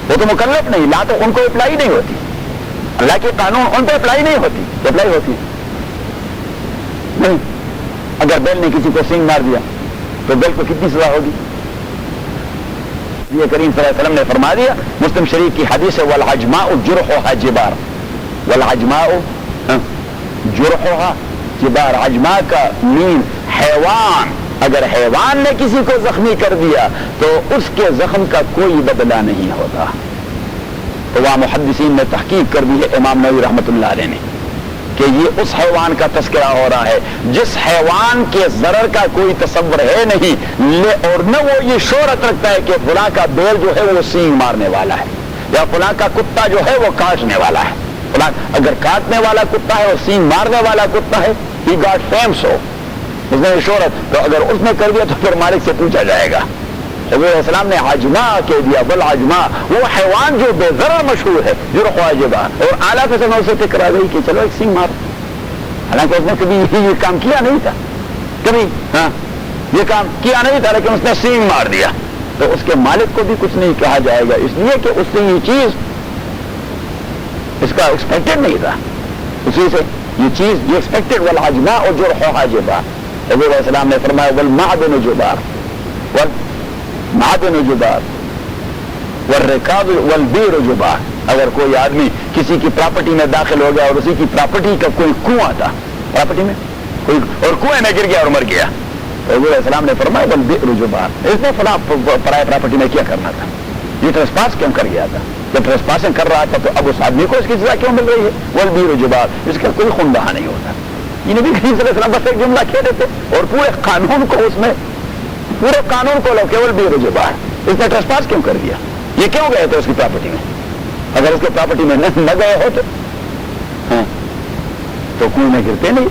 وہ تو مکلف نہیں, لا تو ان کو اپلائی نہیں ہوتی, اللہ کے قانون ان پہ اپلائی نہیں ہوتی. اپلائی ہوتی نہیں. اگر بیل نے کسی کو سینگ مار دیا تو بیل کو کتنی سزا ہوگی؟ یہ کریم صلی اللہ علیہ وسلم نے فرما دیا, مسلم شریف کی حدیث ہے والعجماء جرحها جبار, والعجماء جرحها جبار. عجماء کا مین حیوان, اگر حیوان نے کسی کو زخمی کر دیا تو اس کے زخم کا کوئی بدلہ نہیں ہوتا. تو وہاں محدثین نے تحقیق کر دی ہے امام نووی رحمۃ اللہ علیہ نے کہ یہ اس حیوان کا تذکرہ ہو رہا ہے جس حیوان کے ضرر کا کوئی تصور ہے نہیں, اور نہ وہ یہ شہرت رکھتا ہے کہ فلاں کا بیل جو ہے وہ سینگ مارنے والا ہے, یا فلاں کا کتا جو ہے وہ کاٹنے والا ہے. فلاں اگر کاٹنے والا کتا ہے اور سینگ مارنے والا کتا ہے, ہی گاٹ فیم, سو اس نے شہرت, تو اگر اس نے کر دیا تو پھر مالک سے پوچھا جائے گا. نبی علیہ السلام نے عجما کہہ دیا, بل عجما وہ حیوان جو بے ضرر مشہور ہے جرح واجبہ, اور اعلیٰ قسم اسے ٹکرا گئی کہ چلو ایک سینگ مار, حالانکہ اس نے کبھی یہ کام کیا نہیں تھا, کبھی یہ کام کیا نہیں تھا, لیکن اس نے سینگ مار دیا تو اس کے مالک کو بھی کچھ نہیں کہا جائے گا, اس لیے کہ اس سے یہ چیز اس کا ایکسپیکٹڈ نہیں تھا, اسی سے یہ چیز یہ ایکسپیکٹڈ. والعجما اور جرح واجبہ, نبی علیہ السلام نے فرمایا والمعدن جبار, والمعدن جبار والرکاب والبیر جبار, اگر کوئی آدمی کسی کی پراپرٹی میں داخل ہو گیا اور اسی کی پراپرٹی کا کوئی کنواں تھا، پراپرٹی میں کوئی اور کنویں میں گر گیا اور مر گیا، تو حضور علیہ السلام نے فرمایا بل بئر جبار، اس نے فلاں پرائے پراپرٹی میں کیا کرنا تھا، یہ ٹریسپاس کیوں کر گیا تھا؟ جب ٹریسپاسنگ کر رہا تھا تو اب اس آدمی کو اس کی سزا کیوں مل رہی ہے؟ ول بئر جبار، اس کا کوئی خون بہا نہیں ہوتا۔ یہ نبی کریم صلی اللہ علیہ وسلم بس ایک جملہ کہہ دیتے اور پورے قانون کو اس میں، پورے قانون کو لو کیول بئر جبار، اس نے ٹریسپاس کیوں کر دیا؟ یہ کیوں گئے تھے اس کی پراپرٹی میں؟ اگر اس کی پراپرٹی میں نہ گئے ہوتے تو کنویں میں گرتے نہیں۔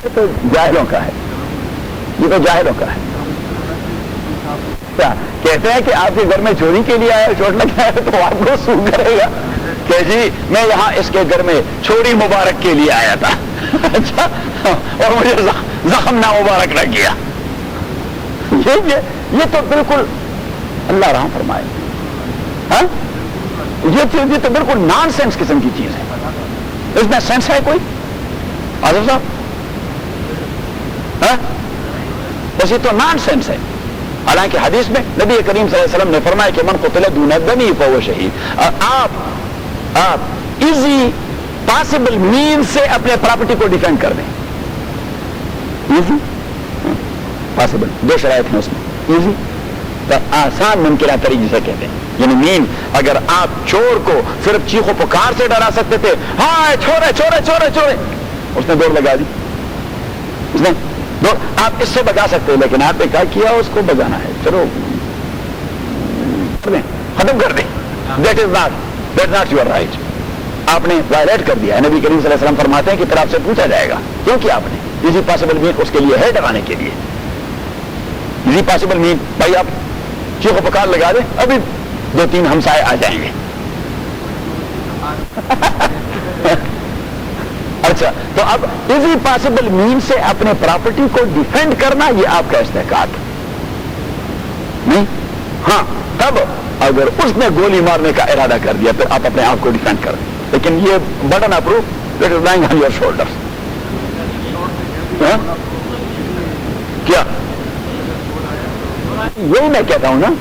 یہ تو جاہلوں کا ہے، یہ تو جاہلوں کا ہے۔ کیا کہتے ہیں کہ آپ کے گھر میں چوری کے لیے آیا، چوٹ لگ گیا ہے تو آپ کو سو کرے گا کہ جی میں یہاں اس کے گھر میں چھوڑی مبارک کے لیے آیا تھا اچھا، اور مجھے زخم نامبارک لگ گیا۔ یہ تو بالکل اللہ رحم فرمائے، ہاں یہ تو بالکل نان سینس قسم کی چیز ہے۔ اس میں سینس ہے کوئی آزم صاحب؟ ہاں بس یہ تو نان سینس ہے۔ حالانکہ حدیث میں نبی کریم صلی اللہ علیہ وسلم نے فرمایا کہ من قتل دون دمی فهو شہید۔ آپ ایزی پاسبل مین سے اپنے پراپرٹی کو ڈیفینڈ کر دیں، ایزی پاسبل، دو شرائط ہیں اس میں، ایزی تو آسان ممکنہ طریقے سے کہتے ہیں، یعنی مین اگر آپ چور کو صرف چیخو پکار سے ڈرا سکتے تھے، ہاں چورے چورے چورے چورے، اس نے دوڑ لگا دی، اس نے دوڑ، آپ اس سے بگا سکتے ہیں، لیکن آپ نے کہا کیا اس کو بگانا ہے، چلو ختم کر دیں، that is not your right, آپ نے وائلیٹ کر دیا ہے۔ نبی کریم صلی اللہ علیہ وسلم فرماتے ہیں کہ پھر آپ سے پوچھا جائے گا کیوں کیا آپ نے، ایزی پاسبل مین اس کے لیے ہے ڈرانے کے لیے، ایزی پاسبل مین بھائی آپ چیخو پکار لگا دیں، ابھی دو تین ہمسائے آ جائیں گے اچھا تو اب ایزی پاسبل مین سے اپنے پراپرٹی کو ڈیفینڈ کرنا یہ آپ کا استحقاق نہیں، ہاں تب اگر اس نے گولی مارنے کا ارادہ کر دیا پھر آپ اپنے آپ کو ڈیفینڈ کر دیں، لیکن یہ burden of proof it is lying on your shoulders. کیا یہی میں کہتا ہوں نا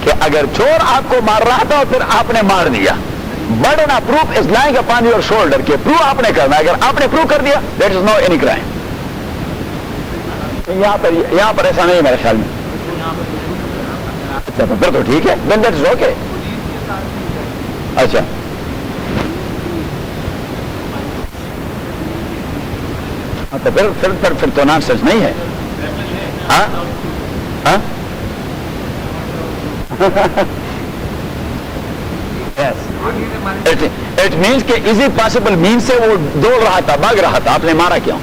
کہ اگر چور آپ کو مار رہا تھا اور پھر آپ نے مار دیا، burden of proof is lying upon your shoulder, کہ پروف آپ نے کرنا، اگر آپ نے پروف کر دیا that is no any crime. یہاں پر ایسا نہیں ہے میرے خیال میں، اچھا تو پھر تو ٹھیک ہے، دین دیٹ از اوکے۔ اچھا تو پھر تو نان سینس نہیں ہے، ہاں ہاں اٹ مینس کہ ایزی پاسبل مین سے وہ دوڑ رہا تھا، بھاگ رہا تھا، آپ نے مارا کیوں؟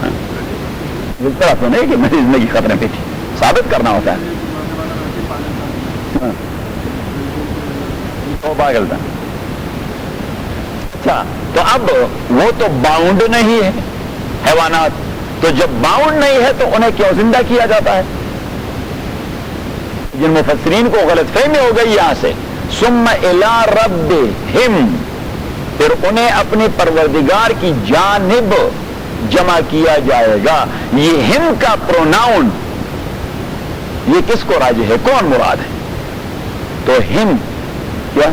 اس طرح تو نہیں کہ میری زندگی خطرے پہ تھی، ثابت کرنا ہوتا ہے، وہ پاگل تھا۔ اچھا تو اب وہ تو باؤنڈ نہیں ہے حیوانات، تو جب باؤنڈ نہیں ہے تو انہیں کیوں زندہ کیا جاتا ہے؟ جن مفسرین کو غلط فہمی ہو گئی یہاں سے، ثم الی ربہم، پھر انہیں اپنے پروردگار کی جانب جمع کیا جائے گا۔ یہ ہم کا پروناؤن یہ کس کو راجح ہے، کون مراد ہے؟ تو ہم کیا،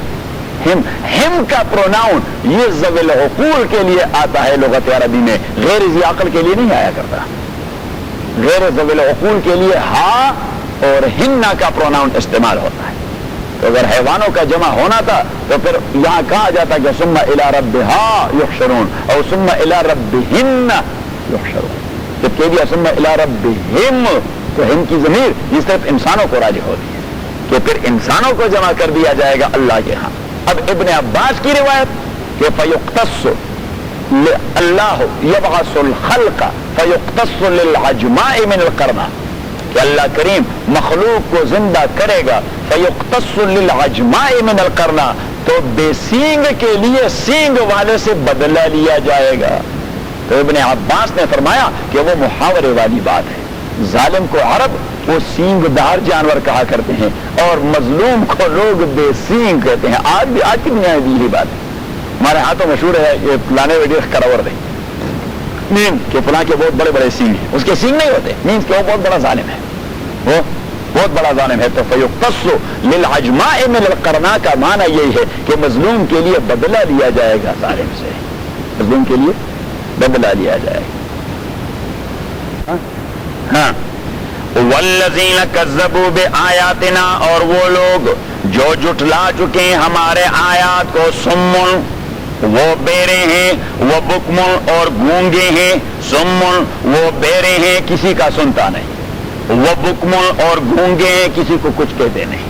ہم کا پروناؤن یہ ذوی العقول کے لیے آتا ہے لغت عربی میں، غیر ذی عقل کے لیے نہیں آیا کرتا۔ غیر ذوی العقول کے لیے ہا اور ہننا کا پروناؤن استعمال ہوتا ہے، تو اگر حیوانوں کا جمع ہونا تھا تو پھر یہاں کہا جاتا کہ ثم الی ربہا یحشرون اور ثم الی ربہن یحشرون، جب کہہ دیا ثم الی ربہم تو ہم کی ضمیر یہ صرف انسانوں کو راجع ہوتی ہے کہ پھر انسانوں کو جمع کر دیا جائے گا اللہ کے ہاں۔ اب ابن عباس کی روایت کہ فیقتص اللہ یبعث الخلق فیقتص للعجماء من القرنہ، کہ اللہ کریم مخلوق کو زندہ کرے گا، فیقتص للعجماء من القرنہ، تو بے سینگ کے لیے سینگ والے سے بدلہ لیا جائے گا۔ تو ابن عباس نے فرمایا کہ وہ محاورے والی بات ہے، ظالم کو عرب وہ سینگ دار جانور کہا کرتے ہیں اور مظلوم کو لوگ بے سینگ کہتے ہیں۔ آج کی دنیا میں بھی یہی بات ہے، ہمارے ہاتھوں مشہور ہے یہ فلانے ویڈیو کراور دیں مین کہ فلاں کے بہت بڑے بڑے سینگ ہیں، اس کے سینگ نہیں ہوتے، مینس کہ وہ بہت بڑا ظالم ہے، وہ بہت بڑا ظالم ہے. تو فیقتص للعجماء من القرناء کا معنی یہی ہے کہ مظلوم کے لیے بدلہ لیا جائے گا ظالم سے, مظلوم کے لیے بدلہ لیا جائے گا. ہاں والذین کذبوا بآیاتنا, اور وہ لوگ جو جھٹلا چکے ہیں ہمارے آیات کو, سمن وہ بیرے ہیں, وہ بکمن اور گونگے ہیں, سمن وہ بیرے ہیں کسی کا سنتا نہیں, وہ بکمن اور گونگے ہیں کسی کو کچھ کہتے نہیں.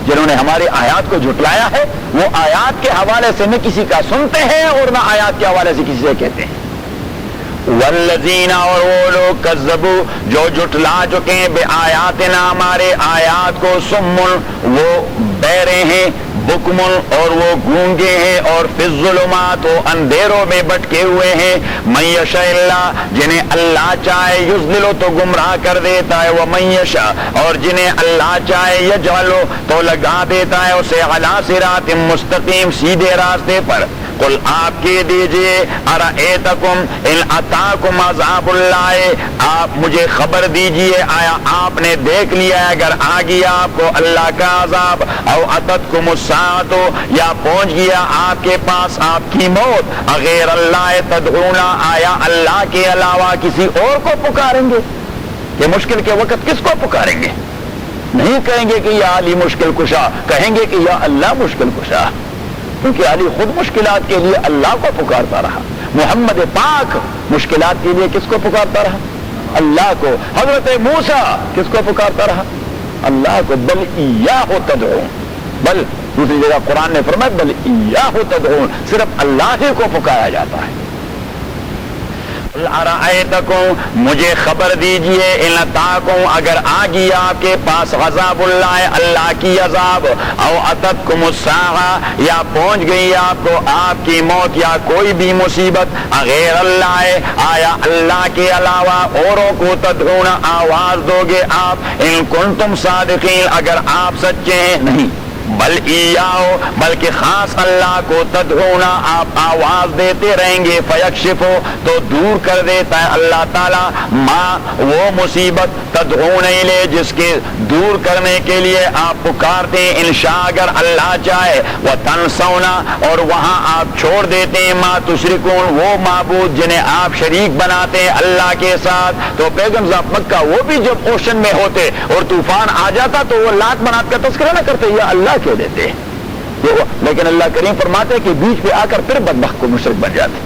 جنہوں نے ہماری آیات کو جھٹلایا ہے وہ آیات کے حوالے سے نہ کسی کا سنتے ہیں اور نہ آیات کے حوالے سے کسی سے کہتے ہیں. والذین, اور وہ لوگ کذبوا جو جھٹلا چکے ہیں بآیاتنا ہمارے آیات کو, سمن وہ بہرے ہیں, بکمن اور وہ گونگے ہیں, اور فی الظلمات وہ اندھیروں میں بٹکے ہوئے ہیں, من یشاء اللہ جنہیں اللہ چاہے یضلل تو گمراہ کر دیتا ہے, ومن یشاء اور جنہیں اللہ چاہے یجعل تو لگا دیتا ہے اسے علی صراط مستقیم سیدھے راستے پر. قل آپ کہہ دیجئے ارأیتکم ان اتاکم عذاب اللہ, آپ مجھے خبر دیجئے آیا آپ نے دیکھ لیا ہے اگر آ گیا آپ کو اللہ کا عذاب, او اتتکم الساعۃ یا پہنچ گیا آپ کے پاس آپ کی موت, غیر اللہ تدعون آیا اللہ کے علاوہ کسی اور کو پکاریں گے؟ یہ مشکل کے وقت کس کو پکاریں گے؟ نہیں کہیں گے کہ یا علی مشکل کشا, کہیں گے کہ یا اللہ مشکل کشا, کیونکہ علی خود مشکلات کے لیے اللہ کو پکارتا رہا. محمد پاک مشکلات کے لیے کس کو پکارتا رہا؟ اللہ کو. حضرت موسیٰ کس کو پکارتا رہا؟ اللہ کو. بل ایاہ تدعون, بل دوسری جگہ قرآن نے فرمایا بل ایاہ تدعون, صرف اللہ ہی کو پکارا جاتا ہے. ارأیتکم مجھے خبر دیجئے ان اتاکم اگر آ گیا آپ کے پاس عذاب اللہ اللہ کی عذاب, او اتتکم الساعہ یا پہنچ گئی آپ کو آپ کی موت یا کوئی بھی مصیبت, غیر اللہ آیا اللہ کے علاوہ اوروں کو تدعون آواز دو گے آپ, ان کنتم صادقین اگر آپ سچے ہیں. نہیں, بل ایاہو بلکہ خاص اللہ کو تدعونا آپ آواز دیتے رہیں گے, فیکشفو تو دور کر دیتا ہے اللہ تعالیٰ, ما وہ مصیبت تدعون الیہ جس کے دور کرنے کے لیے آپ پکارتے ہیں انشاء اگر اللہ چاہے, وتنسونا اور وہاں آپ چھوڑ دیتے ہیں ما تشرکون وہ معبود جنہیں آپ شریک بناتے ہیں اللہ کے ساتھ. تو پیغمبر مکہ وہ بھی جب اوشن میں ہوتے اور طوفان آ جاتا تو وہ لات منات کا تذکرہ نہ کرتے یا اللہ کہہ دیتے, لیکن اللہ کریم فرماتے کہ بیچ پہ آ کر پھر بدبخت کو مشرک بن جاتے,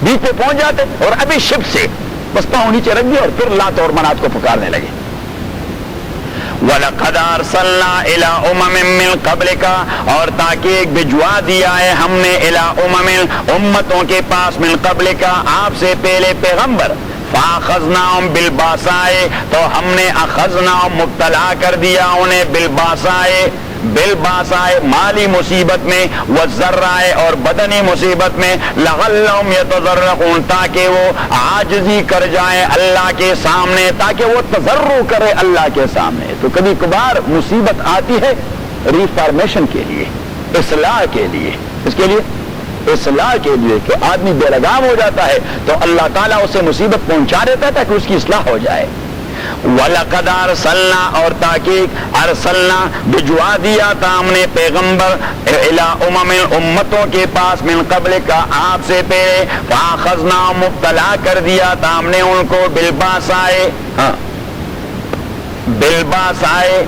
بیچ پہ پہنچ جاتے اور ابھی شپ سے بس پاؤں نیچے رکھ دیا اور پھر لات اور منات کو پکارنے لگے. وَلَقَدْ أَرْسَلْنَا إِلَىٰ أُمَمٍ مِّن قَبْلِكَ اور تاکہ بھجوا دیا ہے ہم نے إِلَىٰ أُمَمٍ امتوں کے پاس من قبلك آپ سے پہلے پیغمبر, فَأَخَذْنَاهُمْ بِالْبَأْسَاءِ تو ہم نے اخذناہم مبتلا کر دیا انہیں بالباسائے, بالباسائے مالی مصیبت میں, والضراء اور بدنی مصیبت میں, لعلہم یتضرعون تاکہ وہ عاجزی کر جائیں اللہ کے سامنے, تاکہ وہ تضرع کرے اللہ کے سامنے. تو کبھی کبھار مصیبت آتی ہے ریفارمیشن کے لیے, اصلاح کے لیے, اس کے لیے اصلاح کے لیے کہ آدمی بے لگام ہو جاتا ہے تو اللہ تعالیٰ اسے مصیبت پہنچا دیتا ہے تاکہ اس کی اصلاح ہو جائے. وَلَقَدْ أَرْسَلْنَا اور تاکہ ارسلنا بھجوا دیا تھا ہم نے پیغمبر إِلَىٰ أُمَمٍ امتوں کے پاس من قبل کا آپ سے پہلے, فَأَخَذْنَاهُمْ مبتلا کر دیا تھا ہم نے ان کو بالباسائے, بالباسائے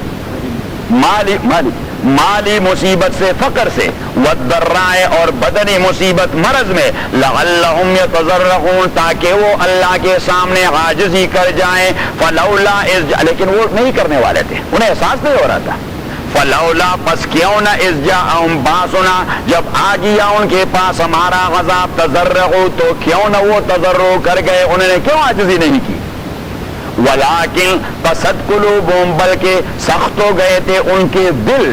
مالی مصیبت سے, فقر سے, والضراء اور بدنی مصیبت مرض میں, لعلہم یتضرعون تاکہ وہ اللہ کے سامنے عاجزی کر جائیں, فلولا لیکن وہ نہیں کرنے والے تھے, انہیں احساس نہیں ہو رہا تھا. فلولا پس کیوں نہ اذ جاءہم باسنا جب آ گیا ان کے پاس ہمارا عذاب, تضرعوا تو کیوں نہ وہ تضرع کر گئے, انہوں نے کیوں عاجزی نہیں کی. ولیکن قصد قلوبہم بلکہ سخت ہو گئے تھے ان کے دل,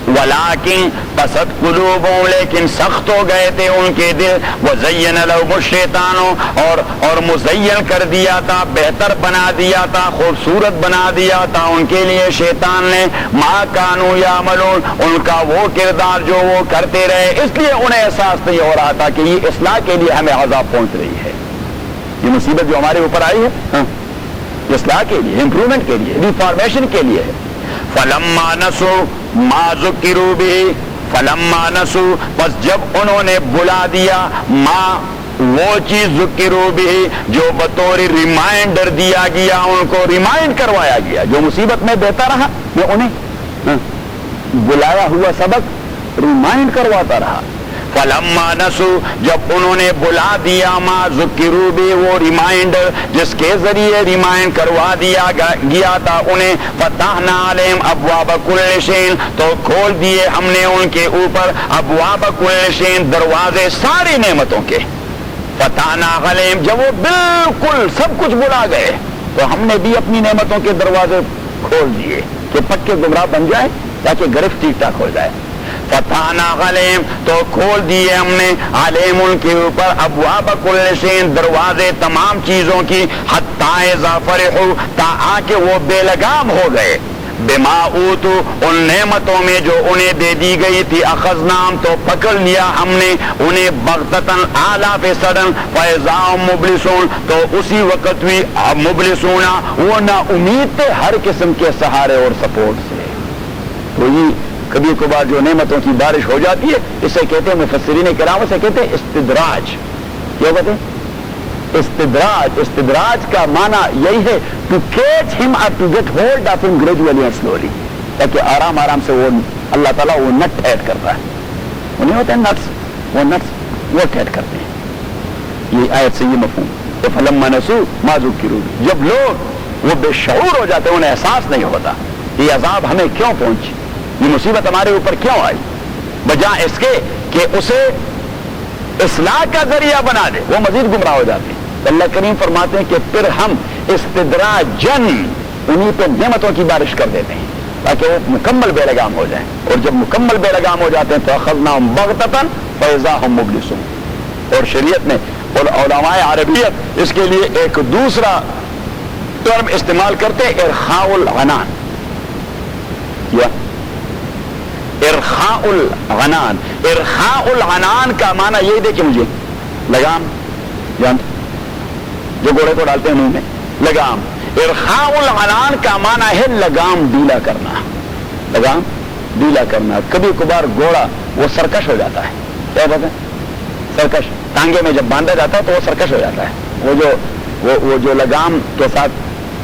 ولیکن قصد قلوبہم لیکن سخت ہو گئے تھے ان کے دل, وزین لہم الشیطان اور مزین کر دیا تھا, بہتر بنا دیا تھا, خوبصورت بنا دیا تھا ان کے لیے شیطان نے, ما کانوا یعملون ان کا وہ کردار جو وہ کرتے رہے, اس لیے انہیں احساس نہیں ہو رہا تھا کہ یہ اصلاح کے لیے ہمیں عذاب پہنچ رہی ہے, یہ مصیبت جو ہمارے اوپر آئی ہے اصلاح کے لیے، امپرومنٹ کے لیے، ریفارمیشن کے لیے ہے۔ فلما نسوا ما ذکروا به، فلما نسوا، پس جب انہوں نے بلا دیا ما وہ چیز ذکروا به جو بطور ریمائنڈر دیا گیا، ان کو ریمائنڈ کروایا گیا، جو مصیبت میں دیتا رہا میں انہیں بلایا ہوا سبق ریمائنڈ کرواتا رہا۔ فلما نسوا، جب انہوں نے بلا دیا ما ذکروا به وہ ریمائنڈر جس کے ذریعے ریمائنڈ کروا دیا گیا تھا انہیں، فتحنا علیہم ابواب کل شیء، تو کھول دیے ہم نے ان کے اوپر ابواب کل شیء دروازے ساری نعمتوں کے۔ فتحنا علیہم، جب وہ بالکل سب کچھ بلا گئے تو ہم نے بھی اپنی نعمتوں کے دروازے کھول دیے کہ پکے گمراہ بن جائیں تاکہ گرفت ٹھیک ٹھاک ہو جائے۔ فتحنا علیہم، تو کھول دیے ہم نے علیہم ان کے اوپر ابواب کل شیء دروازے تمام چیزوں کی، حتی اذا فرحوا تا آکے وہ بے لگام ہو گئے، بما اوتوا ان نعمتوں میں جو انہیں دے دی گئی تھی، اخذناہم تو پکڑ لیا ہم نے انہیں بغتتاً آلاف سڈن، فاذا ہم مبلسون تو اسی وقت بھی مبلسون وہ نا امید تھے ہر قسم کے سہارے اور سپورٹ سے۔ تو یہ کبھی کبھار جو نعمتوں کی بارش ہو جاتی ہے اسے کہتے ہیں مفسرین کرام، اسے کہتے ہیں استدراج۔ کیا کہتے ہیں؟ استدراج۔ استدراج کا معنی یہی ہے ٹو کیچ ہم اور ٹو گیٹ ہولڈ آف ہم گریجولی اینڈ سلولی، تاکہ آرام آرام سے وہ اللہ تعالیٰ وہ نٹ ایڈ کرتا ہے، وہ نہیں ہوتے ہیں نٹس، وہ نٹس وہ ایڈ کرتے ہیں۔ یہ آیت سے یہ مفہوم ہے، فلما نسوا ما ذکروا به، جب لوگ وہ بے شعور ہو جاتے ہیں، انہیں احساس نہیں ہوتا یہ عذاب ہمیں کیوں پہنچی، یہ مصیبت ہمارے اوپر کیوں آئی، بجائے اس کے کہ اسے اصلاح کا ذریعہ بنا دے، وہ مزید گمراہ ہو جاتے ہیں۔ اللہ کریم فرماتے ہیں کہ پھر ہم استدراجن انہیں پہ نعمتوں کی بارش کر دیتے ہیں تاکہ وہ مکمل بے لگام ہو جائیں، اور جب مکمل بے لگام ہو جاتے ہیں تو اخذناہم بغتتاً فاذا ہم مبلسون۔ اور شریعت میں اور علماء عربیت اس کے لیے ایک دوسرا ٹرم استعمال کرتے، ارخاء العنان۔ کیا؟ ارخاء العنان۔ ارخاء العنان کا معنی یہی دیکھیں مجھے، لگام جانتے جو گھوڑے کو ڈالتے ہیں منہ میں، لگام۔ ارخاء العنان کا معنی ہے لگام ڈھیلا کرنا، لگام ڈھیلا کرنا۔ کبھی کبھار گھوڑا وہ سرکش ہو جاتا ہے، کیا کہتے ہیں؟ سرکش، ٹانگے میں جب باندھا جاتا ہے تو وہ سرکش ہو جاتا ہے، وہ جو لگام کے ساتھ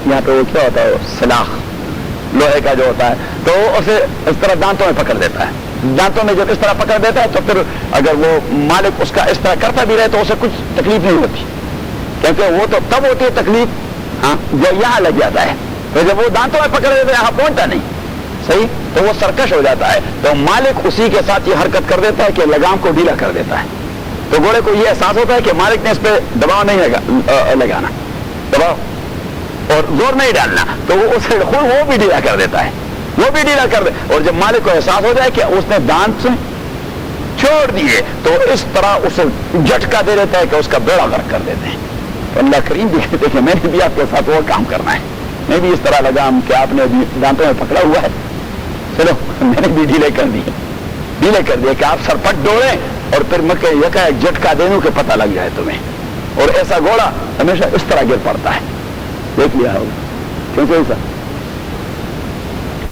یہاں پہ وہ کیا ہوتا ہے، وہ سلاخ لوہے کا جو ہوتا ہے، تو وہ اسے اس طرح دانتوں میں پکڑ دیتا ہے، دانتوں میں جب اس طرح پکڑ دیتا ہے تو پھر اگر وہ مالک اس کا اس طرح کرتا بھی رہے تو اسے کچھ تکلیف نہیں ہوتی، کیونکہ وہ تو تب ہوتی ہے تکلیف جب یہاں لگ جاتا ہے، تو جب وہ دانتوں میں پکڑ دیتا ہے یہاں پہنچتا نہیں، صحیح، تو وہ سرکش ہو جاتا ہے، تو مالک اسی کے ساتھ یہ حرکت کر دیتا ہے کہ لگام کو ڈھیلا کر دیتا ہے، تو گھوڑے کو یہ احساس ہوتا ہے کہ مالک نے اس پہ دباؤ نہیں لگانا، دباؤ اور زور نہیں ڈالنا، تو وہ اسے خود وہ بھی ڈھیلا کر دیتا ہے، وہ بھی ڈھیلا کر دے، اور جب مالک کو احساس ہو جائے کہ اس نے دانت سے چھوڑ دیے تو اس طرح اسے جھٹکا دے دیتا ہے کہ اس کا بیڑا غرق کر دیتے ہیں۔ اللہ کریم بھی کہتے کہ میں نے بھی آپ کے ساتھ وہ کام کرنا ہے، میں بھی اس طرح لگام کہ آپ نے دانتوں میں پکڑا ہوا ہے، چلو میں نے بھی ڈھیلے کر دیے کہ آپ سرپٹ ڈوڑیں اور پھر میں یکا ایک جھٹکا دے دوں کہ پتہ لگ جائے تمہیں، اور ایسا گھوڑا ہمیشہ اس طرح گر پڑتا ہے، دیکھ لیا ہوگا کیونکہ ایسا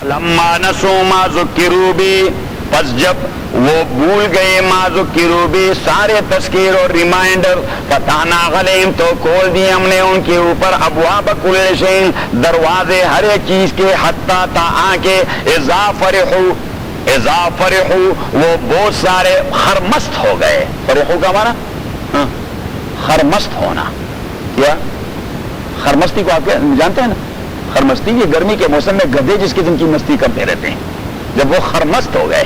لما نسوا ما ذکروا به، پس جب وہ بھول گئے ما ذکروا به سارے تذکیر اور ریمائنڈر، فتحنا علیہم تو کھول دیے ہم نے ان کے اوپر ابواب کل شیء دروازے ہر ایک چیز کے، حتی تا آکے اذا فرحوا وہ بہت سارے خرمست ہو گئے۔ فرحوا کا ہمارا خرمست ہونا، کیا خرمستی کو آپ جانتے ہیں نا؟ خرمستی یہ گرمی کے موسم میں گدھے جس قسم کی مستی کرتے رہتے ہیں، جب وہ خرمست ہو گئے،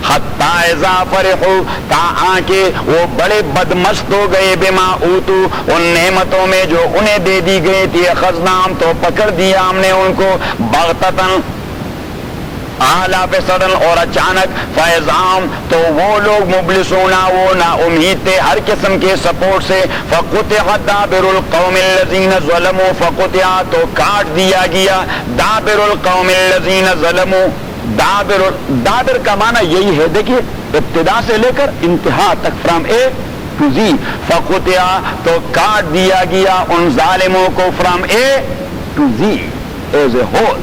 حتی اذا فرحوا تا آکے وہ بڑے بدمست ہو گئے، بما اوتوا ان نعمتوں میں جو انہیں دے دی گئی تھی، اخذناہم تو پکڑ دیا ہم نے ان کو بغتتاً آلاف سڈن اور اچانک، فیضام تو وہ لوگ مبلسون وہ نا امید تھے ہر قسم کے سپورٹ سے، فقطع دابر القوم الذین ظلموا فقطع تو کاٹ دیا گیا دابر القوم الذین ظلموا۔ دابر کا معنی یہی ہے، دیکھیے ابتدا سے لے کر انتہا تک، فرام اے ٹو زی، فقطع تو کاٹ دیا گیا ان ظالموں کو from a to thee as a whole.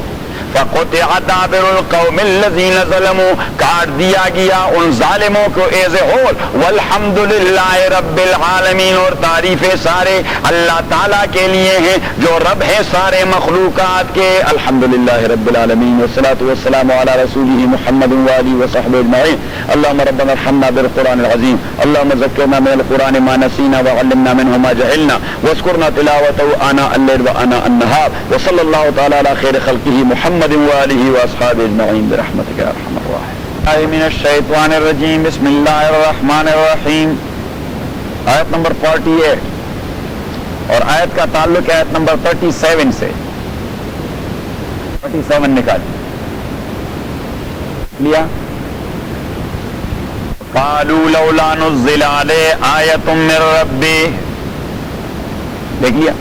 فَقُطِعَ دَابِرُ الْقَوْمِ الَّذِينَ ظَلَمُوا کاٹ دیا گیا ان ظالموں کو ایز اے ہول. وَالْحَمْدُ لِلَّهِ رَبِّ الْعَالَمِينَ اور تعریفیں سارے اللہ تعالیٰ کے لیے ہیں جو رب ہے سارے مخلوقات کے. الحمدللہ رب العالمین والصلاة والسلام علی رسولہ محمد وآلہ وصحبہ اجمعین. اللہم ربنا ارحمنا بالقرآن العظیم. اللہم ذکرنا من القرآن ما نسینا وعلمنا منه ما جہلنا واذکرنا تلاوته آناء الليل وآناء النہار. وصلی اللہ تعالی علی خیر خلقہ محمد وآلہ وأصحابہ اجمعین برحمتک یا ارحم الراحمین. من الشیطان الرجیم بسم اللہ الرحمن الرحیم. آیت نمبر 48 اور آیت کا تعلق ہے آیت نمبر 37 سے. 37 نکال لیا. قالوا لولا نزل علیہ آیۃ من ربی. دیکھ لیا.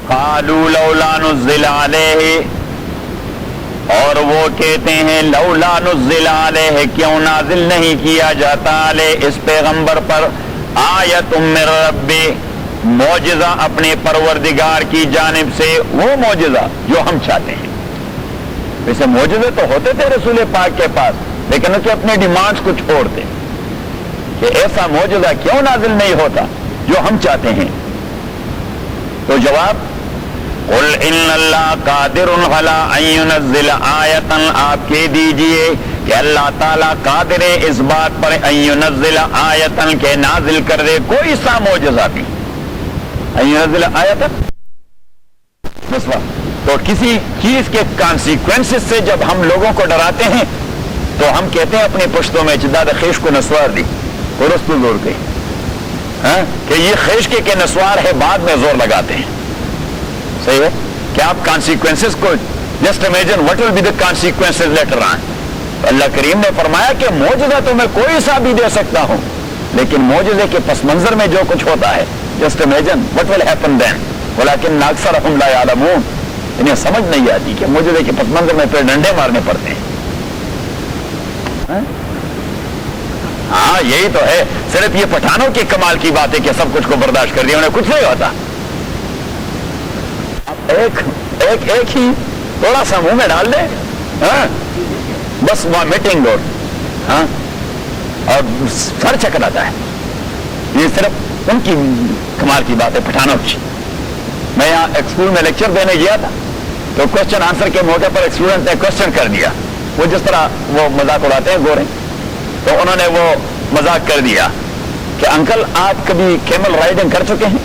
قالوا لولا نزل علیہ اور وہ کہتے ہیں لولا نزل علیہ کیوں نازل نہیں کیا جاتا علیہ اس پیغمبر پر آیۃ من ربی معجزہ اپنے پروردگار کی جانب سے وہ معجزہ جو ہم چاہتے ہیں. ویسے معجزے تو ہوتے تھے رسول پاک کے پاس لیکن اسے اپنے ڈیمانڈز کو چھوڑتے کہ ایسا معجزہ کیوں نازل نہیں ہوتا جو ہم چاہتے ہیں. تو جواب قل ان اللہ قادر علی ان ينزل آیۃ. آپ کہہ دیجئے کہ اللہ تعالیٰ قادر ہے اس بات پر ان ينزل آیۃ کہ نازل کر دے کوئی سا معجزہ بھی. ان ينزل آیۃ تو کسی چیز کے کانسیکوینسز سے جب ہم لوگوں کو ڈراتے ہیں تو ہم کہتے ہیں اپنی پشتوں میں چداد خیش کو نسوار دی درست زور گئی کہ یہ خیشکے کے نسوار ہے بعد میں زور لگاتے ہیں. صحیح ہے کہ آپ کانسیکوینسز کو just imagine what will be the consequences later on. Allah کریم نے فرمایا کہ معجزہ تو میں کوئی سا بھی دے سکتا ہوں لیکن معجزے کے پس منظر میں جو کچھ ہوتا ہے just imagine what will happen then ولکن اکثرهم لا یعلمون. انہیں سمجھ نہیں آتی کہ معجزے کے پس منظر میں پھر ڈنڈے مارنے پڑتے ہیں. ہاں یہی تو ہے. صرف یہ پٹھانوں کے کمال کی بات ہے کہ سب کچھ کو برداشت کر دیا انہیں کچھ نہیں ہوتا. ایک ہی تھوڑا سا منہ میں ڈال دے بس وامٹنگ اور سر چکراتا ہے. یہ صرف ان کی کمال کی بات ہے پٹھانوں کی. میں یہاں ایک اسکول میں لیکچر دینے گیا تھا تو کوشچن آنسر کے موقع پر ایک اسٹوڈنٹ نے کوشچن کر دیا. وہ جس طرح وہ مذاق اڑاتے ہیں گورے تو انہوں نے وہ مذاق کر دیا کہ انکل آپ کبھی کیمل رائڈنگ کر چکے ہیں؟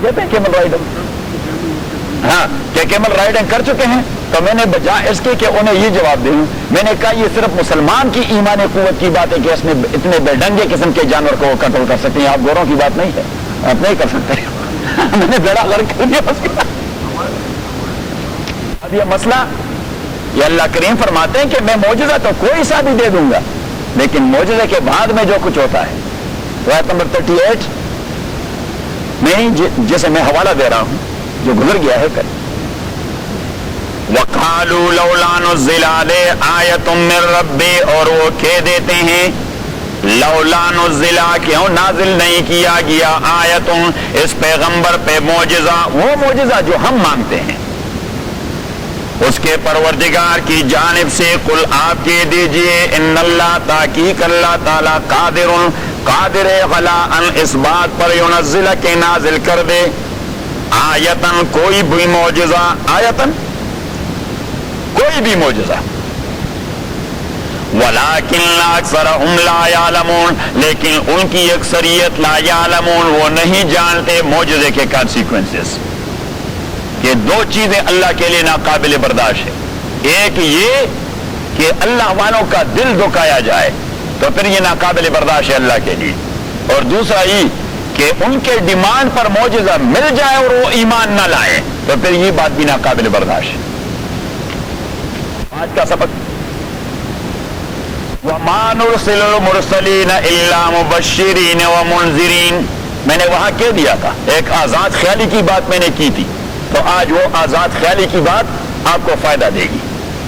کہتے ہیں کیمل رائڈنگ ہاں کہ کیمل رائڈنگ کر چکے ہیں. تو میں نے بجائے اس کے کہ انہیں یہ جواب دوں میں نے کہا یہ صرف مسلمان کی ایمان قوت کی بات ہے کہ اس میں اتنے بے ڈنگے قسم کے جانور کو کنٹرول کر سکتے ہیں. آپ گوروں کی بات نہیں ہے آپ نہیں کر سکتے. میں نے بیڑا غرق کر دیا اس کا. اب یہ مسئلہ یہ اللہ کریم فرماتے ہیں کہ میں معجزہ تو کوئی سا بھی دے دوں گا لیکن معجزے کے بعد میں جو کچھ ہوتا ہے. تو آیت نمبر 38 میں جسے میں حوالہ دے رہا ہوں جو گزر گیا ہے کل. وَقَالُوا لَوْلَا نُزِّلَ عَلَيْهِ آیَةٌ مِّن رَّبِّهِ اور وہ کہہ دیتے ہیں لولا نزل کیوں نازل نہیں کیا گیا آیتوں اس پیغمبر پہ معجزہ وہ معجزہ جو ہم مانگتے ہیں اس کے پروردگار کی جانب سے. قل آپ کہہ دیجئے ان اللہ تحقیق اللہ تعالی قادر علی ان اس بات پر ینزل کے نازل کر دے آیتن کوئی بھی معجزہ آیتن کوئی بھی معجزہ ولیکن اکثرهم لا یعلمون لیکن ان کی اکثریت لا یعلمون وہ نہیں جانتے معجزے کے کانسیکوینسز. یہ دو چیزیں اللہ کے لیے ناقابل برداشت ہے. ایک یہ کہ اللہ والوں کا دل دکھایا جائے تو پھر یہ ناقابل برداشت ہے اللہ کے لیے. اور دوسرا یہ کہ ان کے ڈیمانڈ پر معجزہ مل جائے اور وہ ایمان نہ لائے تو پھر یہ بات بھی ناقابل برداشت ہے. آج کا سبق وَمَا نُرْسِلُ الْمُرْسَلِينَ إِلَّا مُبَشِّرِينَ وَمُنذِرِينَ میں نے وہاں کہہ دیا تھا ایک آزاد خیالی کی بات میں نے کی تھی تو آج وہ آزاد خیالی کی بات آپ کو فائدہ دے گی.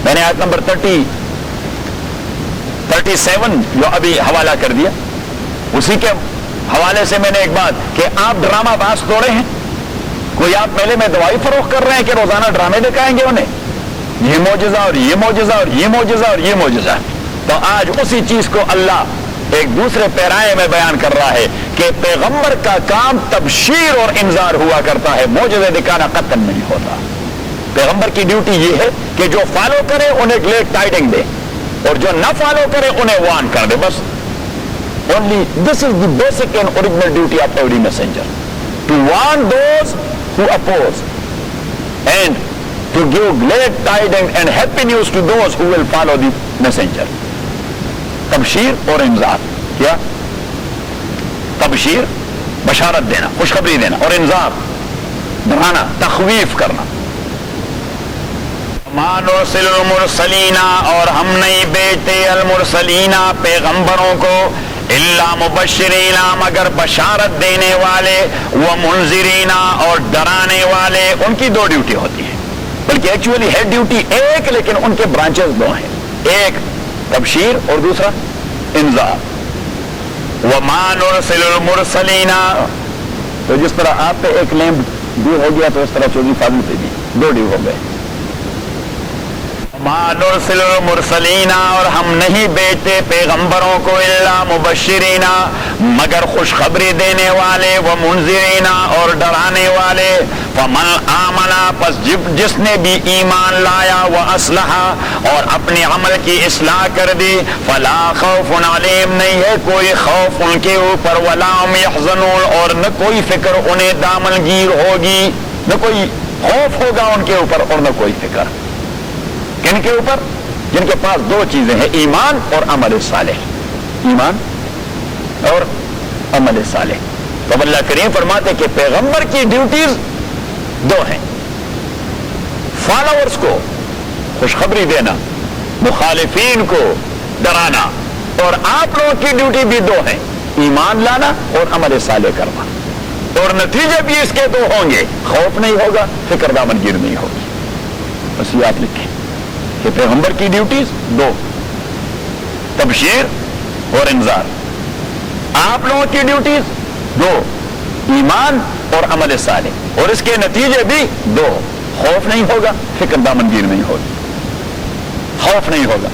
میں نے آیت نمبر 37 جو ابھی حوالہ کر دیا اسی کے حوالے سے میں نے ایک بات کہ آپ ڈرامہ باز توڑے ہیں کوئی آپ میلے میں دوائی فروخت کر رہے ہیں کہ روزانہ ڈرامے دکھائیں گے انہیں، یہ معجزہ اور یہ معجزہ اور یہ معجزہ اور یہ معجزہ؟ تو آج اسی چیز کو اللہ ایک دوسرے پیرائے میں بیان کر رہا ہے کہ پیغمبر کا کام تبشیر اور انذار ہوا کرتا ہے، معجزے دکھانا قطعاً نہیں ہوتا۔ پیغمبر کی ڈیوٹی یہ ہے کہ جو فالو کرے انہیں گلیڈ ٹائڈنگ دے، اور جو نہ فالو کرے انہیں وارن کر دے، بس۔ only this is the basic and original duty of every messenger, to warn those who oppose and to give glad tidings and happy news to those who will follow the messenger. تبشیر اور انذار، کیا؟ تبشیر بشارت دینا، خوشخبری دینا، اور انذار ڈرانا، تخویف کرنا۔ ما نرسل المرسلین، اور ہم نہیں بھیجتے المرسلین پیغمبروں کو، الا مبشرین مگر بشارت دینے والے، ومنذرین اور ڈرانے والے۔ ان کی دو ڈیوٹی ہوتی ہے، بلکہ ایکچولی ہے ڈیوٹی ایک، لیکن ان کے برانچز دو ہیں، ایک تبشیر اور دوسرا انذار۔ وما نرسل المرسلین، تو جس طرح آپ پہ ایک لیمب ڈیو ہو گیا تو اس طرح چودھری فاضل پہ بھی دو ڈیو ہو گئے۔ ما نرسل المرسلین، اور ہم نہیں بھیجتے پیغمبروں کو، الا مبشرین مگر خوشخبری دینے والے، ومنذرین اور ڈرانے والے۔ فمن آمن، پس جس نے بھی ایمان لایا، واصلح اور اپنے عمل کی اصلاح کر دی، فلا خوف علیہم، نہیں ہے کوئی خوف ان کے اوپر، ولا هم يحزنون اور نہ کوئی فکر انہیں دامنگیر ہوگی، نہ کوئی خوف ہوگا ان کے اوپر اور نہ کوئی فکر۔ کن کے اوپر؟ جن کے پاس دو چیزیں ہیں، ایمان اور عمل صالح، ایمان اور عمل صالح۔ تو اللہ کریم فرماتے کہ پیغمبر کی ڈیوٹیز دو ہیں، فالوورز کو خوشخبری دینا، مخالفین کو ڈرانا، اور آپ لوگوں کی ڈیوٹی بھی دو ہیں، ایمان لانا اور عمل صالح کرنا، اور نتیجے بھی اس کے دو ہوں گے، خوف نہیں ہوگا، فکر دامنگیر نہیں ہوگی۔ بس یاد لکھیں کہ پیغمبر کی ڈیوٹیز دو، تبشیر اور انذار۔ آپ لوگوں کی ڈیوٹیز دو، ایمان اور عمل صالح، اور اس کے نتیجے بھی دو، خوف نہیں ہوگا، فکر دامنگیر نہیں ہوگی، خوف نہیں ہوگا،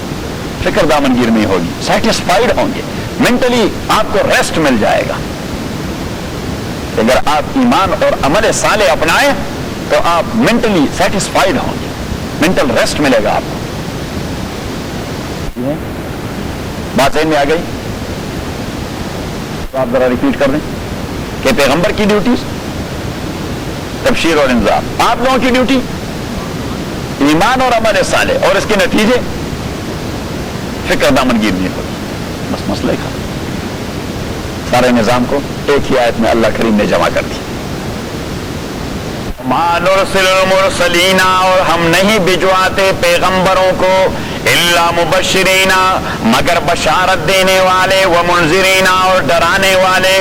فکر دامنگیر نہیں ہوگی، سیٹسفائیڈ ہوں گے، مینٹلی آپ کو ریسٹ مل جائے گا۔ اگر آپ ایمان اور عمل صالح اپنائیں تو آپ مینٹلی سیٹسفائیڈ ہوں گے، مینٹل ریسٹ ملے گا آپ کو۔ بات سمجھ میں آ گئی؟ تو آپ ذرا ریپیٹ کر دیں کہ پیغمبر کی ڈیوٹیز تبشیر اور انذار، آپ لوگوں کی ڈیوٹی ایمان اور عمل صالح، اور اس کے نتیجے فکر دامنگیر نہیں ہوگی، بس مسئلہ ختم۔ سارے نظام کو ایک ہی آیت میں اللہ کریم نے جمع کر دیا۔ ما نرسل المرسلین، اور ہم نہیں بھجواتے پیغمبروں کو، الا مبشرین مگر بشارت دینے والے، ومنذرین اور ڈرانے والے۔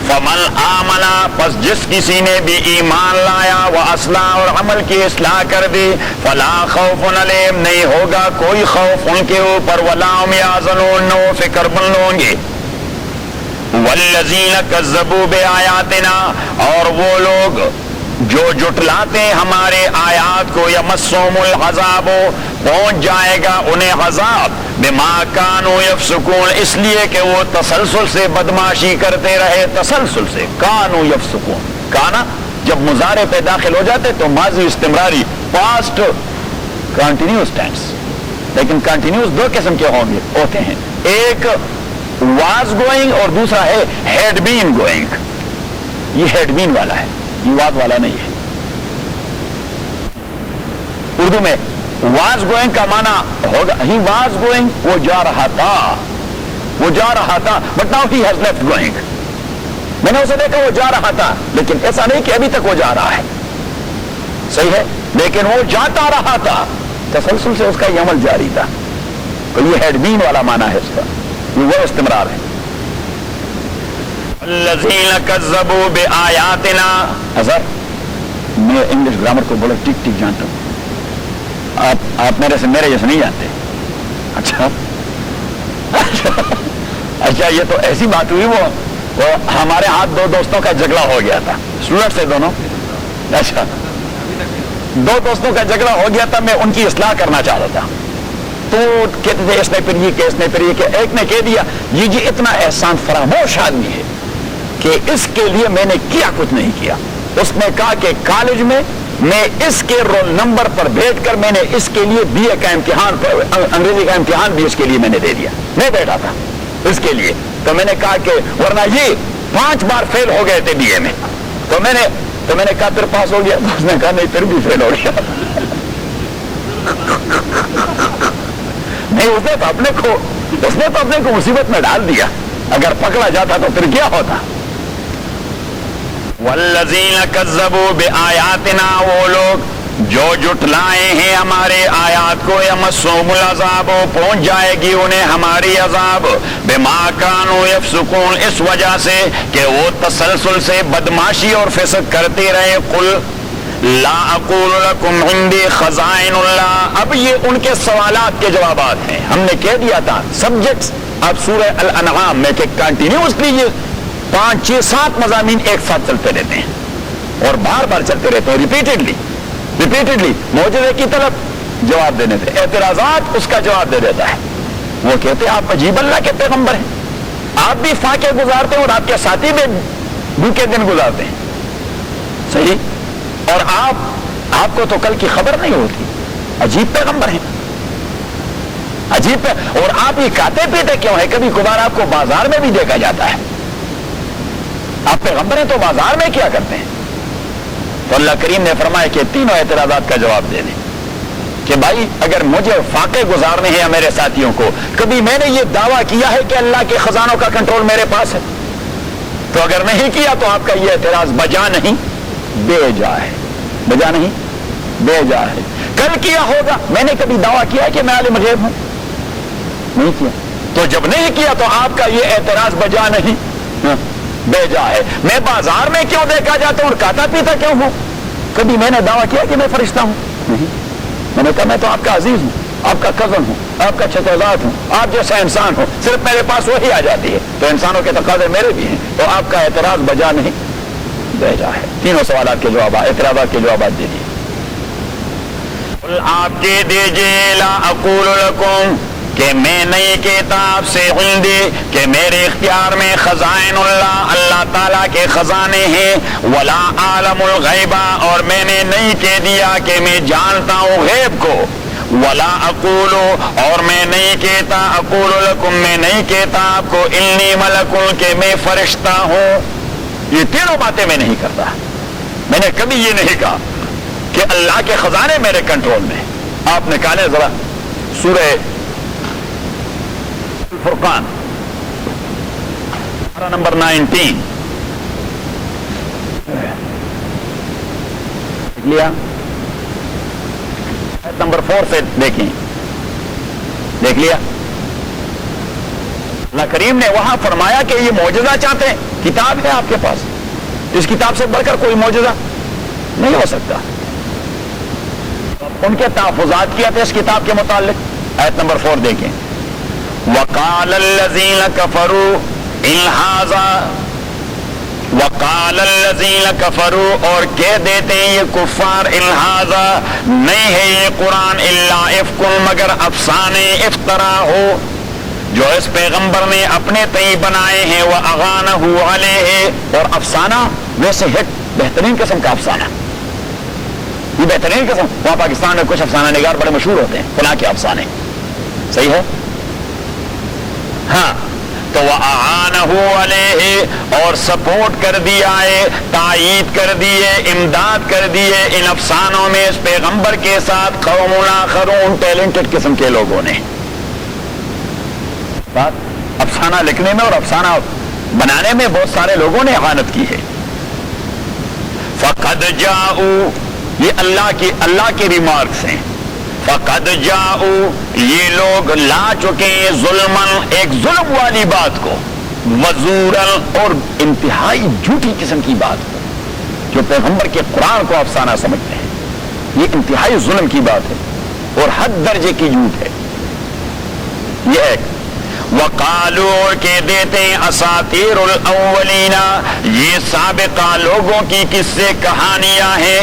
فمن آمن، پس جس کسی نے بھی ایمان لایا، واصلح اور عمل کی اصلاح کر دی، فلا خوف علیہم، نہیں ہوگا کوئی خوف ان کے اوپر، ولا هم يحزنون، نہ وہ فکر مند ہوں گے۔ والذین کذبوا بآیاتنا، اور وہ لوگ جو جھٹلاتے ہیں ہمارے آیات کو، یمسہم العذاب، پہنچ جائے گا انہیں عذاب، بما کانوا یفسقون، اس لیے کہ وہ تسلسل سے بدماشی کرتے رہے، تسلسل سے، کانوا یفسقون، کانا جب مضارع پہ داخل ہو جاتے تو ماضی استمراری، پاسٹ کنٹینیوس ٹینس، لیکن کنٹینیوس دو قسم کے ہوں گے ہوتے ہیں، ایک واز گوئنگ اور دوسرا ہے ہیڈ بین گوئنگ۔ یہ ہیڈ بین والا ہے، یہ واز والا نہیں ہے۔ اردو میں واز گوئنگ کا معنی ہوگا ہی واز گوئنگ، وہ جا رہا تھا، وہ جا رہا تھا، but now he has left going. میں نے اسے دیکھا وہ جا رہا تھا، لیکن ایسا نہیں کہ ابھی تک وہ جا رہا ہے، صحیح ہے، لیکن وہ جاتا رہا تھا، تسلسل سے اس کا یہ عمل جاری تھا، تو یہ ہیڈ بین والا معنی ہے اس کا، یہ وہ استمرار ہے۔ الذین کذبوا بآیاتنا، اظہر میں انگلش گرامر کو بڑا ٹک ٹک جانتا ہوں، آپ میرے جیسے نہیں جانتے؟ اچھا اچھا، یہ تو ایسی بات ہوئی، وہ وہ ہمارے ہاتھ دو دوستوں کا جھگڑا ہو گیا تھا، اسٹوڈنٹ سے دونوں، اچھا دو دوستوں کا جھگڑا ہو گیا تھا، میں ان کی اصلاح کرنا چاہ رہا تھا، تو کہتے تھے اس نے پھر یہ کہ اس نے پھر یہ کہ ایک نے کہہ دیا یہ جی اتنا احسان فراموش آدمی ہے کہ اس کے لیے میں نے کیا کچھ نہیں کیا. اس نے کہا کہ کالج میں اس کے رول نمبر پر بیٹھ کر میں نے اس کے لیے بی اے کا امتحان، انگریزی کا امتحان بھی اس کے لیے میں نے دے دیا، میں بیٹھا تھا اس کے لیے. تو میں نے کہا کہ ورنہ یہ 5 بار فیل ہو گئے تھے بی اے میں، تو میں نے کہا پھر پاس ہو گیا، تو اس نے کہا نہیں پھر بھی فیل ہو گیا. نہیں اس نے تو اپنے کو مصیبت میں ڈال دیا، اگر پکڑا جاتا تو پھر کیا ہوتا. والذین کذبوا بآیاتنا، وہ لوگ جو جھٹلائے ہیں ہمارے آیات کو، یمسہم العذاب، پہنچ جائے گی انہیں ہماری عذاب، بما کانوا یفسقون، اس وجہ سے کہ وہ تسلسل سے بدماشی اور فسق کرتے رہے. قل لا اقول لکم عندی خزائن اللہ، اب یہ ان کے سوالات کے جوابات ہیں. ہم نے کہہ دیا تھا سبجیکٹس اب سورہ الانعام میں کہ کنٹینیوسلی یہ 5 6 7 مضامین ایک ساتھ چلتے رہتے ہیں اور بار بار چلتے رہتے ہیں، ریپیٹڈلی معجزے کی طرف جواب دینے تھے، اعتراضات اس کا جواب دے دیتا ہے. وہ کہتے ہیں آپ عجیب اللہ کے پیغمبر ہیں، آپ بھی فاقے گزارتے ہیں اور آپ کے ساتھی بھی بھوکے دن گزارتے ہیں، صحیح، اور آپ کو تو کل کی خبر نہیں ہوتی. عجیب پیغمبر ہیں، عجیب اور آپ یہ کھاتے پیتے کیوں ہیں؟ کبھی کبھار آپ کو بازار میں بھی دیکھا جاتا ہے، آپ پیغمبر ہیں تو بازار میں کیا کرتے ہیں؟ تو اللہ کریم نے فرمایا کہ تینوں اعتراضات کا جواب دے دیں کہ بھائی اگر مجھے فاقے گزارنے ہیں میرے ساتھیوں کو، کبھی میں نے یہ دعویٰ کیا ہے کہ اللہ کے خزانوں کا کنٹرول میرے پاس ہے؟ تو اگر نہیں کیا تو آپ کا یہ اعتراض بجا نہیں بے جا ہے، بجا نہیں بے جا ہے. کل کیا ہوگا، میں نے کبھی دعویٰ کیا کہ میں عالم غیب ہوں؟ نہیں کیا. تو جب نہیں کیا تو آپ کا یہ اعتراض بجا نہیں بے جا ہے. میں بازار میں کیوں دیکھا جاتا ہوں اور کھاتا پیتا کیوں ہوں؟ کبھی میں نے دعویٰ کیا کہ میں فرشتہ ہوں؟ نہیں. میں نے کہا میں تو آپ کا عزیز ہوں، آپ کا کزن ہوں، آپ کا چچازاد ہوں، آپ جیسا انسان ہوں، صرف میرے پاس وہی آ جاتی ہے، تو انسانوں کے تقاضے میرے بھی ہیں، تو آپ کا اعتراض بجا نہیں بے جا ہے. تینوں سوالات کے جوابات، اعتراضات کے جوابات دے دیے. آپ کہہ دیجئے لا اقول لکم کہ میں نہیں کہتا آپ سے عندی کہ میرے اختیار میں خزائن اللہ تعالیٰ کے خزانے ہیں، ولا عالم الغیبہ، اور میں نے نہیں کہہ دیا کہ میں جانتا ہوں غیب کو، ولا اقول، اور میں نہیں کہتا اقول لکم، میں نہیں کہتا آپ کو انی ملک، کہ میں فرشتہ ہوں. یہ تینوں باتیں میں نہیں کرتا. میں نے کبھی یہ نہیں کہا کہ اللہ کے خزانے میرے کنٹرول میں. آپ نکالیں ذرا سورہ فرقان نمبر 19 لیا، نمبر 4 سے دیکھیں، دیکھ لیا. اللہ کریم نے وہاں فرمایا کہ یہ معجزہ چاہتے ہیں، کتاب ہے آپ کے پاس، اس کتاب سے بڑھ کر کوئی معجزہ نہیں ہو سکتا. ان کے تحفظات کیا تھے اس کتاب کے متعلق. آیت نمبر 4 دیکھیں. وقال الذين كفروا ان هذا، وقال الذين كفروا، اور کہہ دیتے ہیں یہ کفار، ان هذا، نہیں ہے یہ قرآن، الا افک، مگر افسانے، افترا ہو جو اس پیغمبر نے اپنے تئیں بنائے ہیں، واغانہ علیہ، اور افسانہ ویسے ہٹ بہترین قسم کا افسانہ، یہ بہترین قسم. وہاں پاکستان میں کچھ افسانہ نگار بڑے مشہور ہوتے ہیں، فلاں کے افسانے، صحیح ہے ہاں. تو وَأَعَانَهُ عَلَيْهِ، اور سپورٹ کر دیا ہے، تائید کر دیے، امداد کر دیے ان افسانوں میں اس پیغمبر کے ساتھ قوم آخرون، ٹیلنٹڈ قسم کے لوگوں نے. بات افسانہ لکھنے میں اور افسانہ بنانے میں بہت سارے لوگوں نے اعانت کی ہے. فَقَدْ جَاءُوا، یہ اللہ کی ریمارکس ہیں. فَقَدْ جَاءُوا، یہ لوگ لا چکے ہیں، ظلماً، ایک ظلم والی بات کو، وزوراً، اور انتہائی جھوٹی قسم کی بات کو، جو پیغمبر کے قرآن کو افسانہ سمجھتے ہیں. یہ انتہائی ظلم کی بات ہے اور حد درجے کی جھوٹ ہے. یہ ایک. وقالو اور کہہ دیتے ہیں اساطیر الاولین یہ سابقہ لوگوں کی قصے کہانیاں ہیں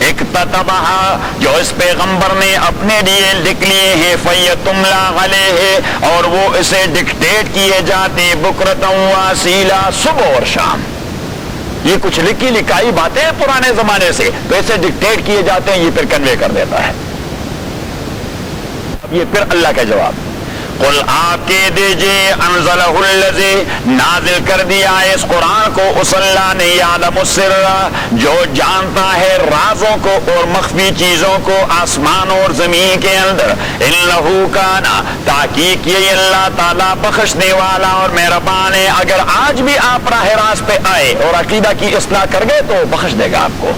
اکتتبہا جو اس پیغمبر نے اپنے لیے لکھ لیے ہیں فیتملا علیہ اور وہ اسے ڈکٹیٹ کیے جاتے بکرۃ واصیلا صبح اور شام یہ کچھ لکھی لکھائی باتیں پرانے زمانے سے تو اسے ڈکٹیٹ کیے جاتے ہیں یہ پھر کنوے کر دیتا ہے اب یہ پھر اللہ کا جواب قل آپ کہہ دیجئے انزلہ الذی نازل کر دیا ہے اس قرآن کو اس اللہ نے یعلم السر جو جانتا ہے رازوں کو اور مخفی چیزوں کو آسمان اور زمین کے اندر انہ کان تحقیق یہ اللہ تعالیٰ بخشنے والا اور مہربان ہے اگر آج بھی آپ راہ راست پہ آئے اور عقیدہ کی اصلاح کر گئے تو بخش دے گا آپ کو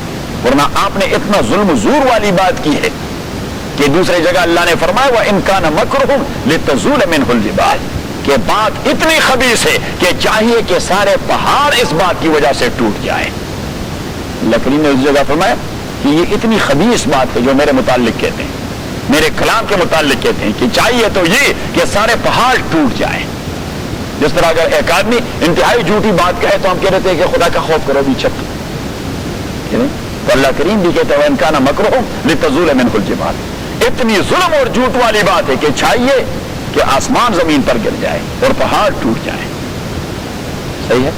ورنہ آپ نے اتنا ظلم زور والی بات کی ہے کہ دوسری جگہ اللہ نے فرمایا وَإِن كَانَ مَكْرُهُمْ لِتَزُولَ مِنْهُ الْجِبَالُ کہ بات اتنی خبیث ہے کہ چاہیے کہ سارے پہاڑ اس بات کی وجہ سے ٹوٹ جائیں اللہ کریم نے اس جگہ فرمایا کہ یہ اتنی خبیث بات ہے جو میرے متعلق کہتے ہیں میرے کلام کے متعلق کہتے ہیں کہ چاہیے تو یہ کہ سارے پہاڑ ٹوٹ جائیں جس طرح اگر ایک آدمی انتہائی جھوٹی بات کہے تو ہم کہہ رہتے ہیں کہ خدا کا خوف کرو بھی چھپ تو اللہ کریم بھی کہتے ہیں وَإِن كَانَ مَكْرُهُمْ لِتَزُولَ مِنْهُ الْجِبَالُ اتنی ظلم اور جھوٹ والی بات ہے کہ چاہیے کہ آسمان زمین پر گر جائے اور پہاڑ ٹوٹ جائیں صحیح ہے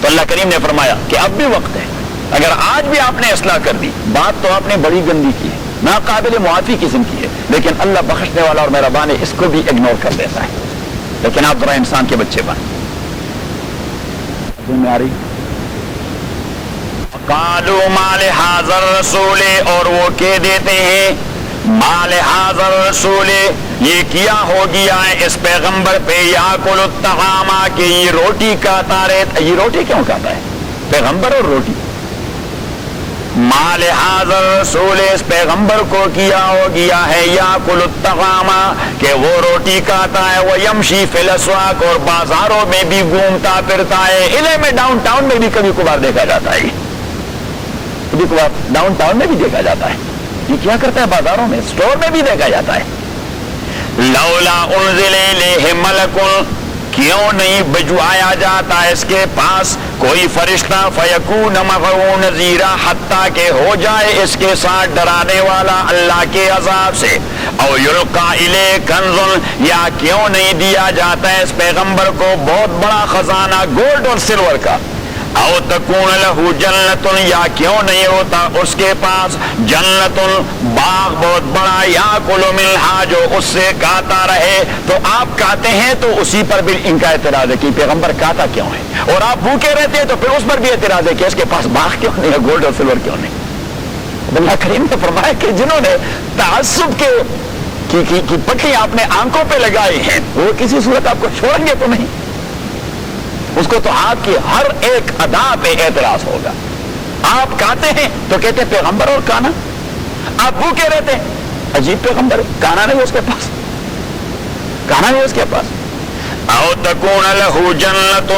تو اللہ کریم نے فرمایا کہ اب بھی وقت ہے اگر آج بھی آپ نے اصلاح کر دی بات تو آپ نے بڑی گندی کی ہے ناقابل معافی قسم کی ہے لیکن اللہ بخشنے والا اور مہربان ہے اس کو بھی اگنور کر دیتا ہے لیکن آپ ذرا انسان کے بچے بن میں آ رہی قالوا ما لهذا الرسول اور وہ کہہ دیتے ہیں ما لهذا الرسول یہ کیا ہو گیا ہے اس پیغمبر پہ یاکل الطعام کہ یہ روٹی کھاتا رہتا یہ روٹی کیوں کھاتا ہے پیغمبر اور روٹی ما لهذا الرسول اس پیغمبر کو کیا ہو گیا ہے یاکل الطعام کہ وہ روٹی کھاتا ہے وہ یمشی فی الاسواق اور بازاروں میں بھی گھومتا پھرتا ہے انہیں میں ڈاؤن ٹاؤن میں بھی کبھی کبھار دیکھا جاتا ہے کبھی کبھار ڈاؤن ٹاؤن میں بھی دیکھا جاتا ہے یہ کیا کرتا ہے بازاروں میں اسٹور میں بھی دیکھا جاتا ہے لولا انزل الیہ ملک کیوں نہیں بھجوایا جاتا اس کے پاس کوئی فرشتہ فیکون معہ نذیرا حتیٰ کہ ہو جائے اس کے ساتھ ڈرانے والا اللہ کے عذاب سے او یلقا الیہ کنز یا کیوں نہیں دیا جاتا ہے اس پیغمبر کو بہت بڑا خزانہ گولڈ اور سلور کا او تکون لہو جنت یا کیوں نہیں ہوتا اس کے پاس جنت باغ بہت بڑا یا کلو منہا جو اس سے کھاتا رہے تو آپ کھاتے ہیں تو اسی پر بھی ان کا اعتراض ہے کہ پیغمبر کھاتا کیوں ہے اور آپ بھوکے رہتے ہیں تو پھر اس پر بھی اعتراض ہے کہ اس کے پاس باغ کیوں نہیں ہے گولڈ اور سلور کیوں نہیں اللہ کریم نے فرمایا کہ جنہوں نے تعصب کی پٹی آپ نے آنکھوں پہ لگائی ہیں وہ کسی صورت آپ کو چھوڑیں گے تو نہیں اس کو تو آپ کی ہر ایک ادا پہ اعتراض ہوگا آپ کھاتے ہیں تو کہتے ہیں پیغمبر اور کھانا آپ بھوکے رہتے ہیں عجیب پیغمبر کھانا نہیں اس کے پاس کھانا نہیں اس کے پاس او تکون لہو جنت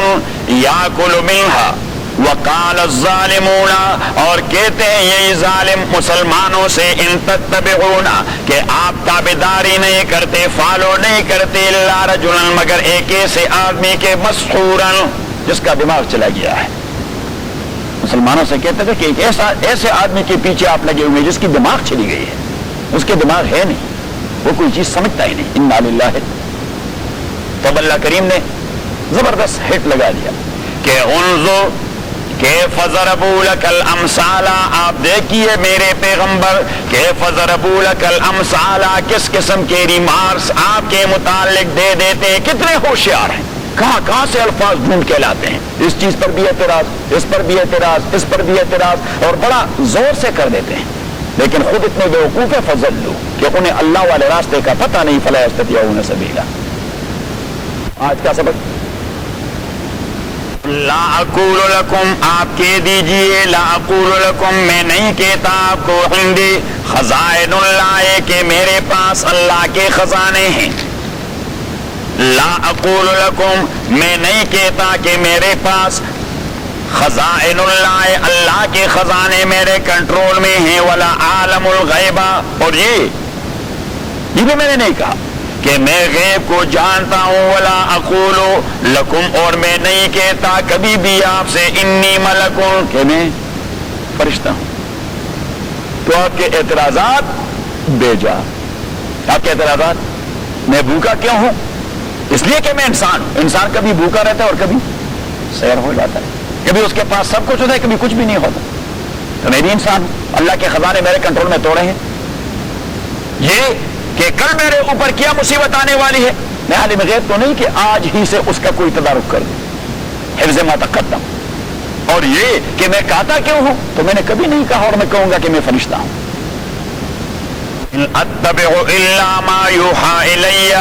یاکل منہا وقال الظالمون اور کہتے ہیں یہی ظالم مسلمانوں سے ان تتبعون کہ آپ تابعداری نہیں کرتے فالو نہیں کرتے الا رجلا مگر ایک ایسے آدمی کے مسحورا جس کا دماغ چلا گیا ہے مسلمانوں سے کہتے تھے کہ ایک ایسے آدمی کے پیچھے آپ لگے ہوئے جس کی دماغ چلی گئی ہے اس کے دماغ ہے نہیں وہ کوئی چیز سمجھتا ہی نہیں انا للہ تب اللہ کریم نے زبردست ہٹ لگا دیا کہ انظر کیف ضربوا لک الامثال آپ دیکھیے میرے پیغمبر کیف ضربوا لک الامثال کس قسم کے ریمارکس آپ کے متعلق دے دیتے ہیں کتنے ہوشیار ہیں کہاں سے الفاظ ڈھونڈ کے لاتے ہیں اس چیز پر بھی اعتراض اس پر بھی اعتراض اس پر بھی اعتراض اور بڑا زور سے کر دیتے ہیں لیکن خود اتنے بیوقوف ہے فضلوا کہ انہیں اللہ والے راستے کا پتہ نہیں فلا یستطیعون سبیلا آج کا سبق لا اقول لکم آپ کہہ دیجئے لا اقول لکم میں نہیں کہتا آپ کو عندی خزائن اللہ کہ میرے پاس اللہ کے خزانے ہیں لا اقول لکم میں نہیں کہتا کہ میرے پاس خزائن اللہ اللہ کے خزانے میرے کنٹرول میں ہیں ولا عالم الغیبہ اور یہ بھی میں نے نہیں کہا کہ میں غیب کو جانتا ہوں، ولا اقول لکم، اور میں نہیں کہتا کبھی بھی آپ سے انی ملکون، کہ میں فرشتہ ہوں. تو آپ کے اعتراضات بے جا. آپ کے اعتراضات، میں بھوکا کیوں ہوں؟ اس لیے کہ میں انسان ہوں. انسان کبھی بھوکا رہتا ہے اور کبھی سیر ہو جاتا ہے، کبھی اس کے پاس سب کچھ ہوتا ہے، کبھی کچھ بھی نہیں ہوتا. تو میں بھی انسان ہوں. اللہ کے خزانے میرے کنٹرول میں توڑے ہیں. یہ کہ کل میرے اوپر کیا مصیبت آنے والی ہے، میں عالم غیب تو نہیں کہ آج ہی سے اس کا کوئی تدارک کر دوں. حفظ ما تقدم. اور یہ کہ میں کہتا کیوں ہوں، تو میں نے کبھی نہیں کہا اور میں کہوں گا کہ میں فرشتہ ہوں. ان اتبع الا ما یوحى الی،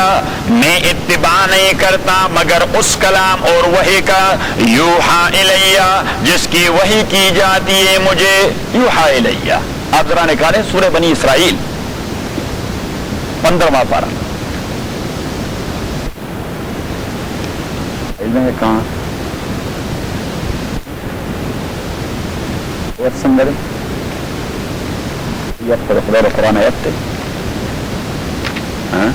میں اتباع نہیں کرتا مگر اس کلام اور وحی کا، یوحى الی، جس کی وحی کی جاتی ہے مجھے. یوحى الی، آپ ذرا نکالیں سورہ بنی اسرائیل 15واں پارہ. علم ہے کہاں سندر خدا قرآن آیت. ہاں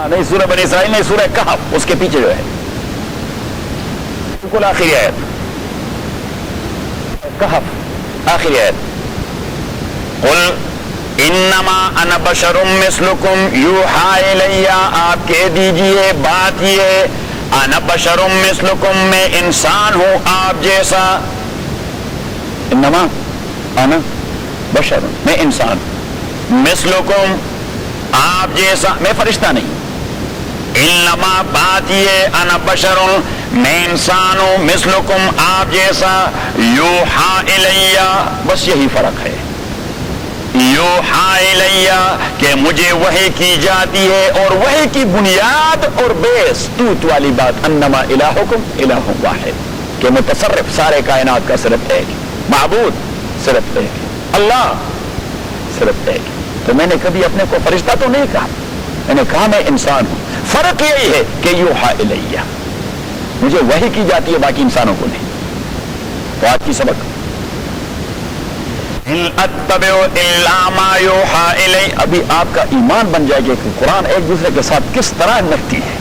نہیں، سورہ بنی اسرائیل نہیں، سورہ کہف اس کے پیچھے جو ہے بالکل آخری آیت، کہف آخری آیت. قل انما انا بشر مثلکم یوحى الی، آپ کہہ دیجئے بات یہ ہے، انا بشر مثلکم، میں انسان ہوں آپ جیسا. انما انا بشر، میں انسان، مثلکم آپ جیسا، میں فرشتہ نہیں. انما بات یہ انا بشر، میں انسان ہوں، مثلکم آپ جیسا، یوحى الی، بس یہی فرق ہے. یوحى الی کہ مجھے وحی کی جاتی ہے، اور وحی کی بنیاد اور بیس توت والی بات، انما الہکم الہ واحد، کہ متصرف سارے کائنات کا صرف ایک، معبود صرف ایک، اللہ صرف ایک. تو میں نے کبھی اپنے کو فرشتہ تو نہیں کہا، میں نے کہا میں انسان ہوں. فرق یہی ہے کہ یوحى الی، مجھے وحی کی جاتی ہے، باقی انسانوں کو نہیں. تو آج کی سبق، ان اتبع الا ما یوحى الی. ابھی آپ کا ایمان بن جائے گا کہ قرآن ایک دوسرے کے ساتھ کس طرح لگتی ہے.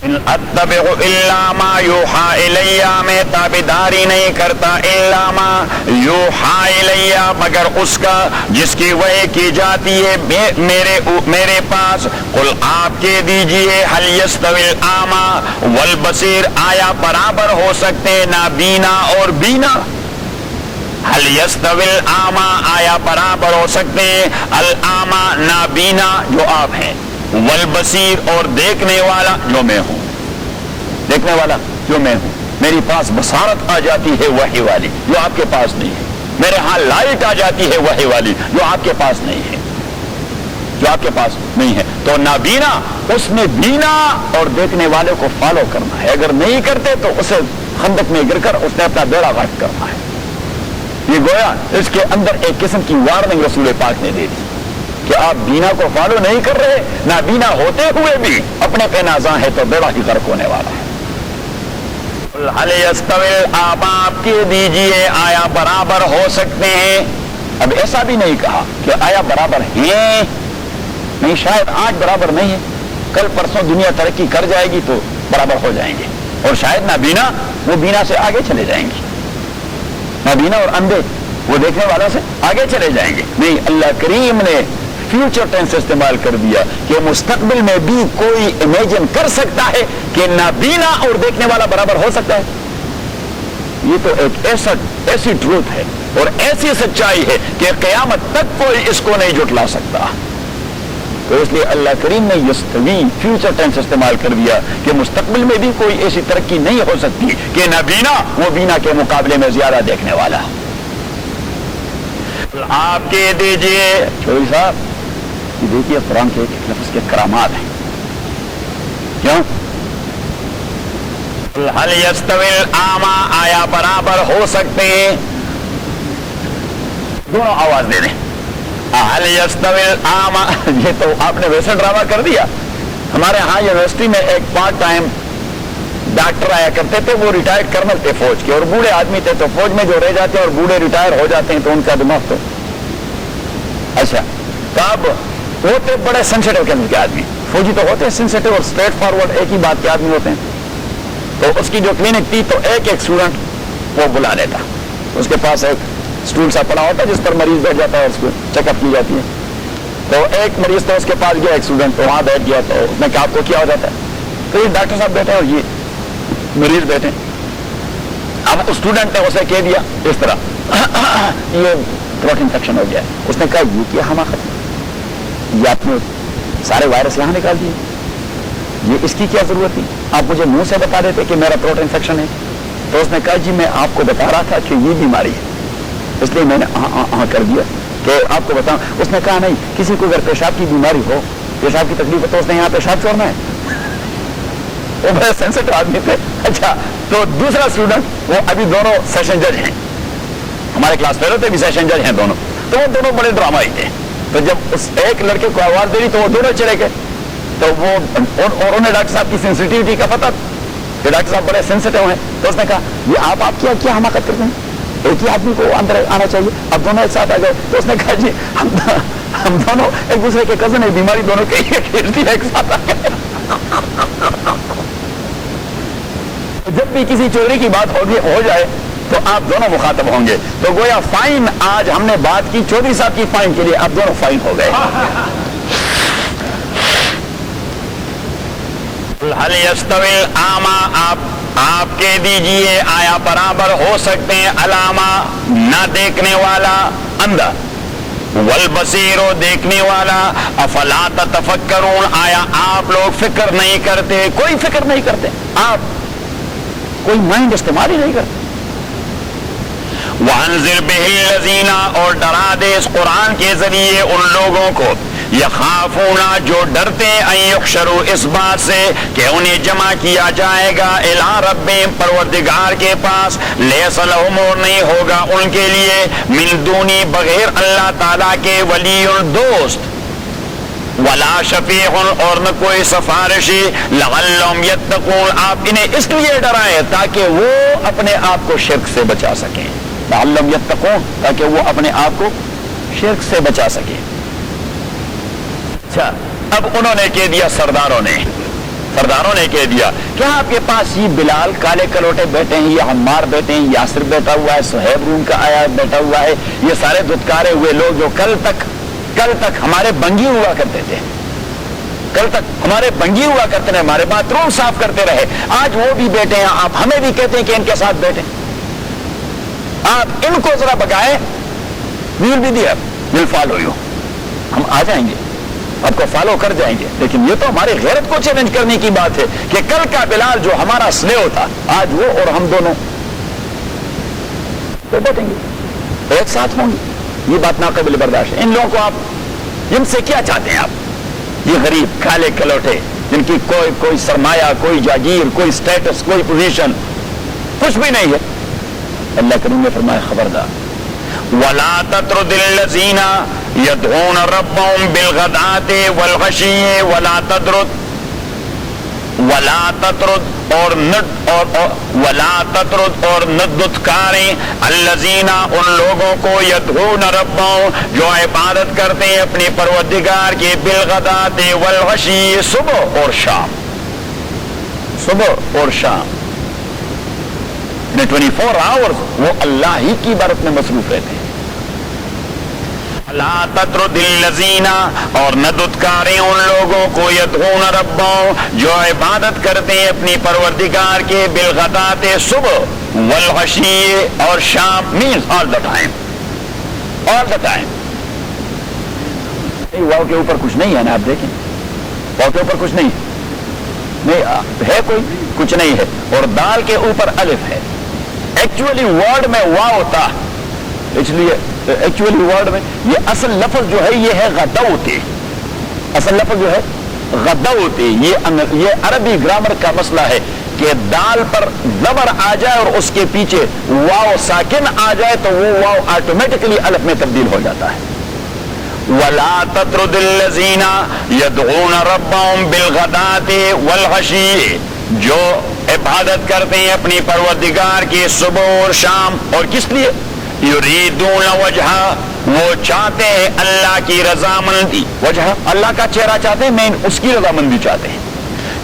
ان اتبع الا ما یوحى الی، میں تابعداری نہیں کرتا، الا ما یوحى الی، مگر اس کا جس کی وحی کی جاتی ہے میرے پاس. قل آپ کہہ دیجئے، هل يستوي الاعمى والبصير، آیا برابر ہو سکتے نابینا اور بینا؟ هل يستوي الاعمى، آیا برابر ہو سکتے ہیں الاعمى نابینا جو آپ ہیں، والبصیر اور دیکھنے والا جو میں ہوں. دیکھنے والا جو میں ہوں، میری پاس بصارت آ جاتی ہے وحی والی جو آپ کے پاس نہیں ہے. میرے ہاں لائٹ آ جاتی ہے وحی والی جو آپ کے پاس نہیں ہے، جو آپ کے پاس نہیں ہے. تو نابینا اس نے بینا اور دیکھنے والے کو فالو کرنا ہے. اگر نہیں کرتے تو اسے خندق میں گر کر اس نے اپنا بیڑا غرق کرنا ہے. یہ گویا اس کے اندر ایک قسم کی وارننگ رسول پاک نے دے دی کہ آپ بینا کو فالو نہیں کر رہے، نابینا ہوتے ہوئے بھی اپنے پہ نازاں ہے تو بیڑا ہی غرق ہونے والا ہے. هل يستوي الاعمى، آپ کہہ دیجئے آیا برابر ہو سکتے ہیں. اب ایسا بھی نہیں کہا کہ آیا برابر ہیں، نہیں، شاید آج برابر نہیں ہے، کل پرسوں دنیا ترقی کر جائے گی تو برابر ہو جائیں گے، اور شاید نابینا وہ بینا سے آگے چلے جائیں گے، نابینا اور اندھے وہ دیکھنے والوں سے آگے چلے جائیں گے. نہیں، اللہ کریم نے فیوچر ٹینس استعمال کر دیا کہ مستقبل میں بھی کوئی امیجن کر سکتا ہے کہ نابینا اور دیکھنے والا برابر ہو سکتا ہے. یہ تو ایک ایسی ٹروت ہے اور ایسی سچائی ہے کہ قیامت تک کوئی اس کو نہیں جھٹلا سکتا. تو اس لیے اللہ کریم نے یستوی فیوچر ٹینس استعمال کر دیا کہ مستقبل میں بھی کوئی ایسی ترقی نہیں ہو سکتی کہ نابینا وہ بینا کے مقابلے میں زیادہ دیکھنے والا. آپ کہہ دیجئے چوہدری صاحب، یہ دیکھیے قرآن کے ایک لفظ کے کرامات ہیں. کیوں؟ هل يستوي الاعمى، آیا برابر ہو سکتے ہیں، دونوں آواز دے دیں. هل يستوي الاعمى، یہ تو آپ نے ویسا ڈرامہ کر دیا. ہمارے ہاں یونیورسٹی میں ایک پارٹ ٹائم ڈاکٹر آیا کرتے تھے، وہ ریٹائرڈ کرنل تھے فوج کے، اور بوڑھے آدمی تھے. تو فوج میں جو رہ جاتے ہیں اور بوڑھے ریٹائر ہو جاتے ہیں تو ان کا دماغ تو اچھا. تو اب ہوتے بڑے سینسیٹیو قسم کے آدمی، فوجی تو ہوتے ہیں سینسیٹیو اور اسٹریٹ فارورڈ ایک ہی بات کے آدمی ہوتے ہیں. تو اس کی جو کلینک تھی تو ایک اسٹوڈنٹ وہ بلا لیتا، اس کے پاس ایک اسٹول سا پڑا ہوتا ہے جس پر مریض بیٹھ جاتا ہے، اس کو چیک اپ کی جاتی ہے. تو ایک مریض تو اس کے پاس گیا، ایک اسٹوڈنٹ تو وہاں بیٹھ گیا. تو اس نے کہا آپ کو کیا ہو جاتا ہے؟ تو یہ ڈاکٹر صاحب بیٹھے اور یہ مریض بیٹھے. اب اسٹوڈنٹ نے اسے کہہ دیا اس طرح یہ تھروٹ انفیکشن ہو گیا. اس نے کہا یہ کیا حماقت ہے، یہ آپ نے سارے وائرس یہاں نکال دیے، یہ اس کی کیا ضرورت تھی؟ آپ مجھے منہ سے بتا دیتے کہ میرا تھروٹ انفیکشن ہے. تو اس نے کہا جی میں آپ کو بتا رہا تھا کہ یہ بیماری ہے، اس لیے میں نے کر دیا کہ آپ کو بتاؤں. اس نے کہا نہیں، کسی کو اگر پیشاب کی بیماری ہو، پیشاب کی تکلیف ہو تو اس نے یہاں پیشاب چھوڑنا ہے. وہ بڑے سینسیٹیو آدمی تھے. اچھا تو دوسرا اسٹوڈنٹ، وہ ابھی دونوں سیشن جج ہیں، ہمارے کلاس فیلو تھے بھی سیشن جج ہیں دونوں. تو وہ دونوں بڑے ڈرامائی تھے. تو جب اس ایک لڑکے کو آواز دے دی تو وہ دونوں چلے گئے. تو وہ اور انہیں ڈاکٹر صاحب کی سینسیٹیوٹی کا پتہ کہ ڈاکٹر صاحب بڑے سینسیٹیو ہیں. تو اس نے کہا یہ آپ کیا حماقت کرتے ہیں، ایک ہی آدمی کو اندر آنا چاہیے. اب دونوں ایک ساتھ آ گئے. تو اس نے کہا جی ہم دونوں ایک دوسرے کے کزن ہیں، بیماری دونوں کی کھیلتی ہے، ایک ساتھ آ گئے. جب بھی کسی چوری کی بات ہو جائے تو آپ دونوں مخاطب ہوں گے. تو گویا فائن، آج ہم نے بات کی چودھری صاحب کی فائن کے لیے، آپ دونوں فائن ہو گئے. هل يستوي الأعمى، آپ کہہ دیجئے آیا برابر ہو سکتے ہیں علامہ نہ دیکھنے والا اندھا، والبصیر دیکھنے والا، افلا تتفکرون، آیا آپ لوگ فکر نہیں کرتے؟ کوئی فکر نہیں کرتے، آپ کوئی مائنڈ استعمال ہی نہیں کرتے. وَأَنذِرْ بِهِ الَّذِينَ، اور ڈرا دے اس قرآن کے ذریعے ان لوگوں کو، یخافون جو ڈرتے ہیں، ان یحشروا اس بات سے کہ انہیں جمع کیا جائے گا، الی ربہم پروردگار کے پاس، لیس لہم اور نہیں ہوگا ان کے لیے، من دونی بغیر اللہ تعالیٰ کے، ولی دوست، ولا شفیع اور نہ کوئی سفارشی، لعلہم یتقون آپ انہیں اس لیے ڈرائیں تاکہ وہ اپنے آپ کو شرک سے بچا سکیں. لعلہم یتقون تاکہ وہ اپنے آپ کو شرک سے بچا سکیں. اچھا اب انہوں نے کہہ دیا، سرداروں نے کہہ دیا کہ آپ کے پاس یہ بلال کالے کلوٹے بیٹھے ہیں، یہ عمار بیٹھے ہیں، یاسر بیٹھا ہوا ہے، صہیب روم کا آیا بیٹھا ہوا ہے، یہ سارے دھتکارے ہوئے لوگ جو کل تک ہمارے بنگی ہوا کرتے تھے، کل تک ہمارے بنگی ہوا کرتے رہے، ہمارے باتھ روم صاف کرتے رہے، آج وہ بھی بیٹھے ہیں. آپ ہمیں بھی کہتے ہیں کہ ان کے ساتھ بیٹھیں. آپ ان کو ذرا بگائیں، we'll be there, we'll follow you، ہم آ جائیں گے، آپ کو فالو کر جائیں گے. لیکن یہ تو ہماری غیرت کو چیلنج کرنے کی بات ہے کہ کل کا بلال جو ہمارا سلیو تھا، آج وہ اور ہم دونوں تو بیٹھیں گے، ایک ساتھ ہوں گے. یہ بات ناقابل برداشت ہے. ان لوگوں کو آپ ان سے کیا چاہتے ہیں؟ آپ یہ غریب کالے کلوٹے جن کی کوئی سرمایہ، کوئی جاگیر، کوئی سٹیٹس، کوئی پوزیشن، کچھ بھی نہیں ہے. اللہ کریم نے فرمایا خبردار، وَلَا تَطْرُدِ الَّذِينَ يَدْعُونَ رَبَّهُمْ بِالْغَدَاةِ وَالْعَشِيِّ وَلَا تَطْرُدْ اور نہ دھتکاریں الذین ان لوگوں کو، یدعون ربهم جو عبادت کرتے ہیں اپنے پروردگار کی، بالغداۃ والعشی صبح اور شام، صبح اور شام 24 آورز وہ اللہ ہی کی عبادت میں مصروف رہتے ہیں. لا تطرد الذین اور نہ دھتکاریں ان لوگوں کو، یدعون ربهم جو عبادت کرتے ہیں اپنی پروردگار کے، بالغداۃ صبح، والعشی اور شام، means all the time، all the time. واو کے اوپر کچھ نہیں ہے نا، آپ دیکھیں واو کے اوپر کچھ نہیں ہے، کوئی کچھ نہیں ہے، اور دال کے اوپر الف ہے. ایکچولی ورڈ میں واو تھا، اس لیے ایکچولی ورڈ میں یہ اصل لفظ جو ہے یہ ہے غدوتی، اصل لفظ جو ہے غدوتی. یہ عربی گرامر کا مسئلہ ہے کہ دال پر زبر آ جائے اور اس کے پیچھے واو ساکن آ جائے تو وہ واو آٹومیٹکلی الف میں تبدیل ہو جاتا ہے. وَلَا تَطْرُدِ الَّذِينَ يَدْعُونَ رَبَّهُمْ بِالْغَدَاةِ وَالْعَشِيِّ جو عبادت کرتے ہیں اپنی پروردگار کی صبح اور شام، اور کس لیے؟ یریدون وجہہ وہ چاہتے ہیں اللہ کی رضامندی، وجہ اللہ کا چہرہ چاہتے ہیں، میں اس کی رضامندی چاہتے ہیں.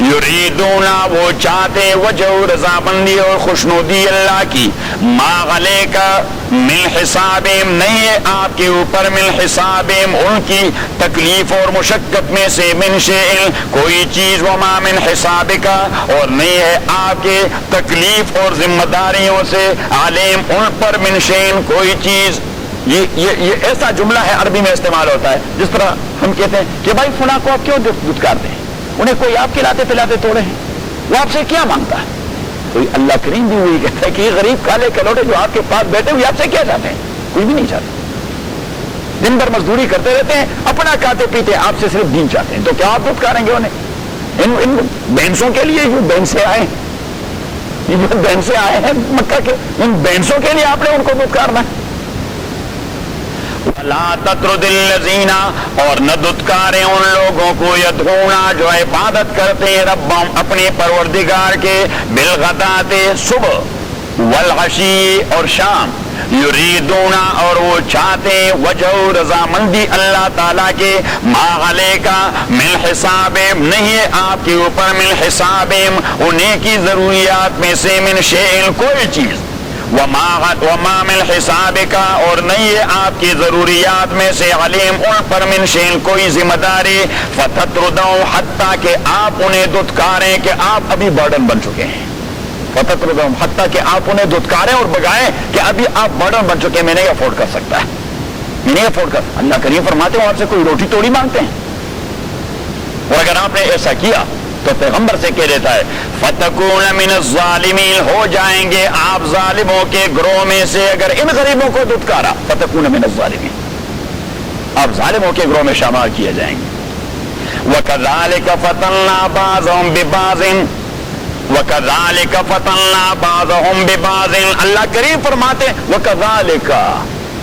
یریدون وہ چاہتے وجہ رضامندی اور خوشنودی اللہ کی. ما علیک من حسابہم نہیں ہے آپ کے اوپر، من حسابہم ان کی تکلیف اور مشقت میں سے، من شیء کوئی چیز، وما من حسابک اور نہیں ہے آپ کے تکلیف اور ذمہ داریوں سے، علیہم ان پر، من شیء کوئی چیز. یہ ایسا جملہ ہے عربی میں استعمال ہوتا ہے جس طرح ہم کہتے ہیں کہ بھائی فلاں کو آپ کیوں دھتکارتے ہیں، انہیں کوئی آپ کھلاتے پلاتے توڑے ہیں، وہ آپ سے کیا مانگتا ہے؟ کوئی اللہ کریم بھی وہی کہتا ہے کہ یہ غریب کالے کلوٹے جو آپ کے پاس بیٹھے ہوئے آپ سے کیا چاہتے ہیں؟ کوئی بھی نہیں چاہتے. دن بھر مزدوری کرتے رہتے ہیں، اپنا کھاتے پیتے، آپ سے صرف دین چاہتے ہیں، تو کیا آپ دھتکاریں گے انہیں؟ ان بینسوں کے لیے جو بینسے آئے ہیں، یہ جو بینسے آئے ہیں مکہ کے، ان بینسوں کے لیے آپ نے ان کو دھتکارنا ہے. لا تطرد الذین اور نہ دھتکارے ان لوگوں کو، یدعونا جو عبادت کرتے ہیں، ربہم اپنے پروردگار کے، بالغداۃ صبح، والعشی اور شام، یریدونا اور وہ چاہتے وجہ رضامندی اللہ تعالیٰ کے، ما علیکا من حسابہم نہیں ہے آپ کے اوپر، من حسابہم انہیں کی ضروریات میں سے، من شیء کوئی چیز، وما من حسابک اور نہیں ہے آپ کی ضروریات میں سے، علیم ان پر، من شیء کوئی ذمہ داری، فتطردوا حتیٰ کہ آپ انہیں دھتکاریں کہ آپ ابھی برڈن بن چکے ہیں. فتطردوا حتیٰ کہ آپ انہیں دھتکاریں اور بگائیں کہ ابھی آپ برڈن بن چکے ہیں، میں نہیں افورڈ کر سکتا ہے، میں نہیں افورڈ کر. اللہ کریم فرماتے ہیں آپ سے کوئی روٹی توڑی مانگتے ہیں، اور اگر آپ نے ایسا کیا تو پیغمبر سے کہہ دیتا ہے فَتَكُونَ مِنَ الظَّالِمِينَ ہو جائیں گے آپ ظالموں کے گروہ میں سے. اگر ان غریبوں کو دھتکارا فَتَكُونَ مِنَ الظَّالِمِينَ آپ ظالموں کے گروہ میں شامل کیے جائیں گے. وَكَذَلِكَ فَتَنَّا بَعْضَهُمْ بِبَعْضٍ وَكَذَلِكَ فَتَنَّا بَعْضَهُمْ بِبَعْضٍ اللہ کریم فرماتے ہیں وَكَذَلِكَ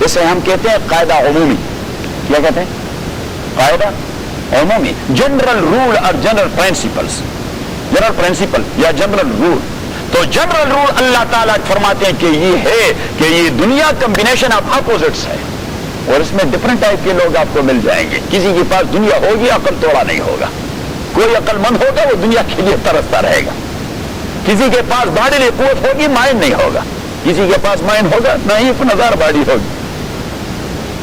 اسے ہم کہتے ہیں قاعدہ عمومی. کیا کہتے ہیں؟ قاعدہ عمومی، جنرل رول اور جنرل پرنسپل یا جنرل رول. تو جنرل رول اللہ تعالیٰ فرماتے ہیں کہ یہ ہے کہ یہ دنیا کمبینیشن آف اپوزٹس ہے، اور اس میں ڈفرنٹ ٹائپ کے لوگ آپ کو مل جائیں گے. کسی کے پاس دنیا ہوگی عقل توڑا نہیں ہوگا، کوئی عقل مند ہوگا وہ دنیا کے لیے ترستا رہے گا. کسی کے پاس باڈی قوت ہوگی، مائنڈ نہیں ہوگا. کسی کے پاس مائنڈ ہوگا نہ ہی 1000 باڈی ہوگی.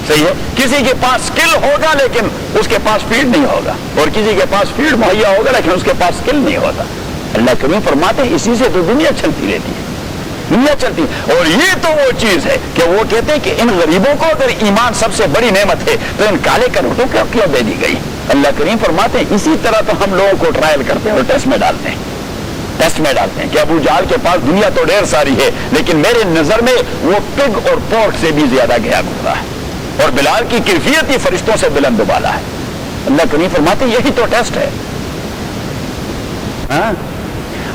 صحیح ہے. کسی کے پاس سکل ہوگا لیکن اس کے پاس فیلڈ نہیں ہوگا، اور کسی کے پاس فیلڈ مہیا ہوگا لیکن اس کے پاس سکل نہیں ہوتا. اللہ کریم فرماتے ہیں اسی سے تو دنیا چلتی رہتی ہے، دنیا چلتی ہے. اور یہ تو وہ چیز ہے کہ وہ کہتے ہیں کہ ان غریبوں کو اگر ایمان سب سے بڑی نعمت ہے تو ان کالے کروٹوں کو کیوں دے دی گئی؟ اللہ کریم فرماتے ہیں اسی طرح تو ہم لوگوں کو ٹرائل کرتے ہیں اور ٹیسٹ میں ڈالتے ہیں کہ ابو جہل کے پاس دنیا تو ڈھیر ساری ہے لیکن میرے نظر میں وہ پگ اور پورک سے بھی زیادہ گیا گزرا ہے، اور بلال کی کیفیت ہی فرشتوں سے بلند بالا ہے. اللہ کریم فرماتے ہیں یہی تو ٹیسٹ ہے.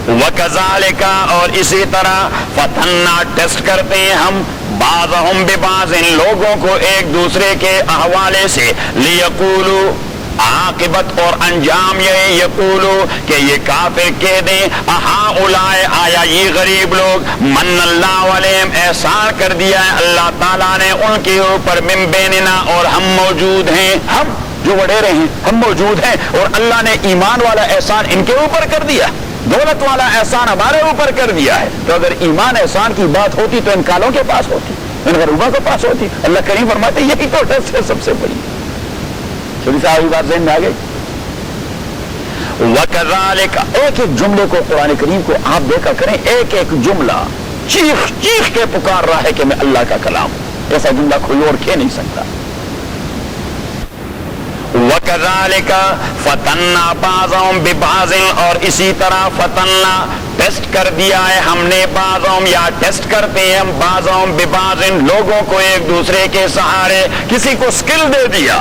وَكَذَلِكَ اور اسی طرح فتنہ ٹیسٹ کرتے ہیں ہم بعضهم ببعض ان لوگوں کو ایک دوسرے کے حوالے سے، لیقولوا عاقبت اور انجام یہ یقولو کہ یہ کافر کہہ دیں اہؤلاء آیا یہ غریب لوگ من اللہ علیہم احسان کر دیا ہے اللہ تعالیٰ نے ان کے اوپر من بیننا اور ہم موجود ہیں، ہم جو وڈیرے ہیں ہم موجود ہیں، اور اللہ نے ایمان والا احسان ان کے اوپر کر دیا، دولت والا احسان ہمارے اوپر کر دیا ہے. تو اگر ایمان احسان کی بات ہوتی تو ان کالوں کے پاس ہوتی، ان غریبوں کے پاس ہوتی. اللہ کریم فرماتے یہی تو ٹیسٹ ہے سب سے بڑی. چھوٹی صاحب بات ذہن میں آ گئی. وَكَذَلِكَ ایک ایک جملے کو قرآن کریم کو آپ دیکھا کریں، ایک ایک جملہ چیخ چیخ کے پکار رہا ہے کہ میں اللہ کا کلام ہوں. ایسا جملہ کوئی اور کہہ نہیں سکتا. وَكَذَلِكَ فَتَنَّا بَعْضَهُمْ بِبَعْضٍ اور اسی طرح فتنہ ٹیسٹ کر دیا ہے ہم نے بعضهم یا ٹیسٹ کرتے ہیں ہم بعضهم ببعض لوگوں کو ایک دوسرے کے سہارے. کسی کو سکل دے دیا،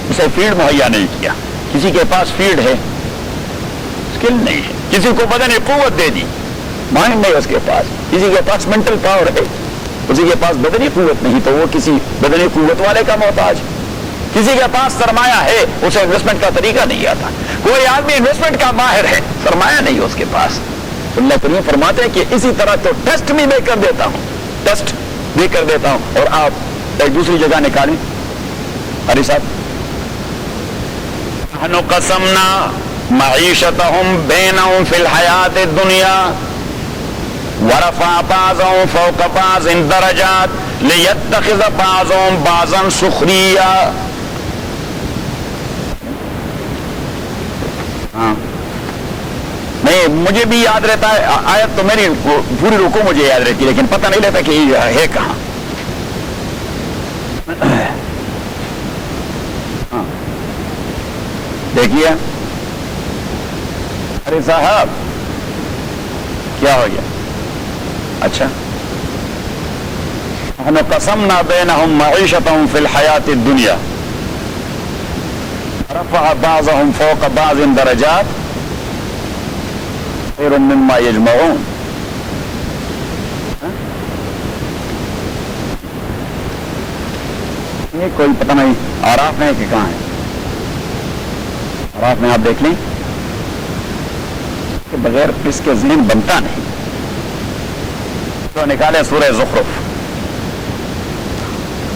اسے فیلڈ مہیا نہیں کیا. کسی کے پاس فیلڈ ہے سکل نہیں ہے. کسی کو بدنی قوت دے دی، مائنڈ نہیں اس کے پاس. کسی کے پاس مینٹل پاور ہے، کسی کے پاس بدنی قوت نہیں تو وہ کسی بدنی قوت والے کا محتاج. کسی کے پاس سرمایہ ہے، اسے انویسٹمنٹ کا طریقہ نہیں آتا. کوئی آدمی انویسٹمنٹ کا ماہر ہے، سرمایہ نہیں اس کے پاس. اللہ کریم فرماتے ہیں کہ اسی طرح تو ٹیسٹ بھی میں کر دیتا ہوں، ٹیسٹ بھی کر دیتا ہوں، اور آپ ایک دوسری جگہ نکالیں ارے صاحب نحن قسمنا معیشتهم بینهم فی الحیات الدنیا ورفع بعضهم فوق بعض درجات لیتخذ بعضهم بعضا سخریا. ہاں نہیں مجھے بھی یاد رہتا ہے آیت تو میری پوری رکو مجھے یاد رہتی لیکن پتہ نہیں رہتا کہ یہ ہے کہاں. ہاں دیکھیے ارے صاحب کیا ہو گیا. اچھا ہم قسمنا بینہم معیشتہم فی الحیات الدنیا رفع بعضهم فوق بعض درجات خیر مما یجمعون. یہ کوئی پتہ نہیں آراف میں کہ کہاں ہے. آراف میں آپ دیکھ لیں کہ بغیر اس کے ذہن بنتا نہیں. تو نکالے سورہ زخرف.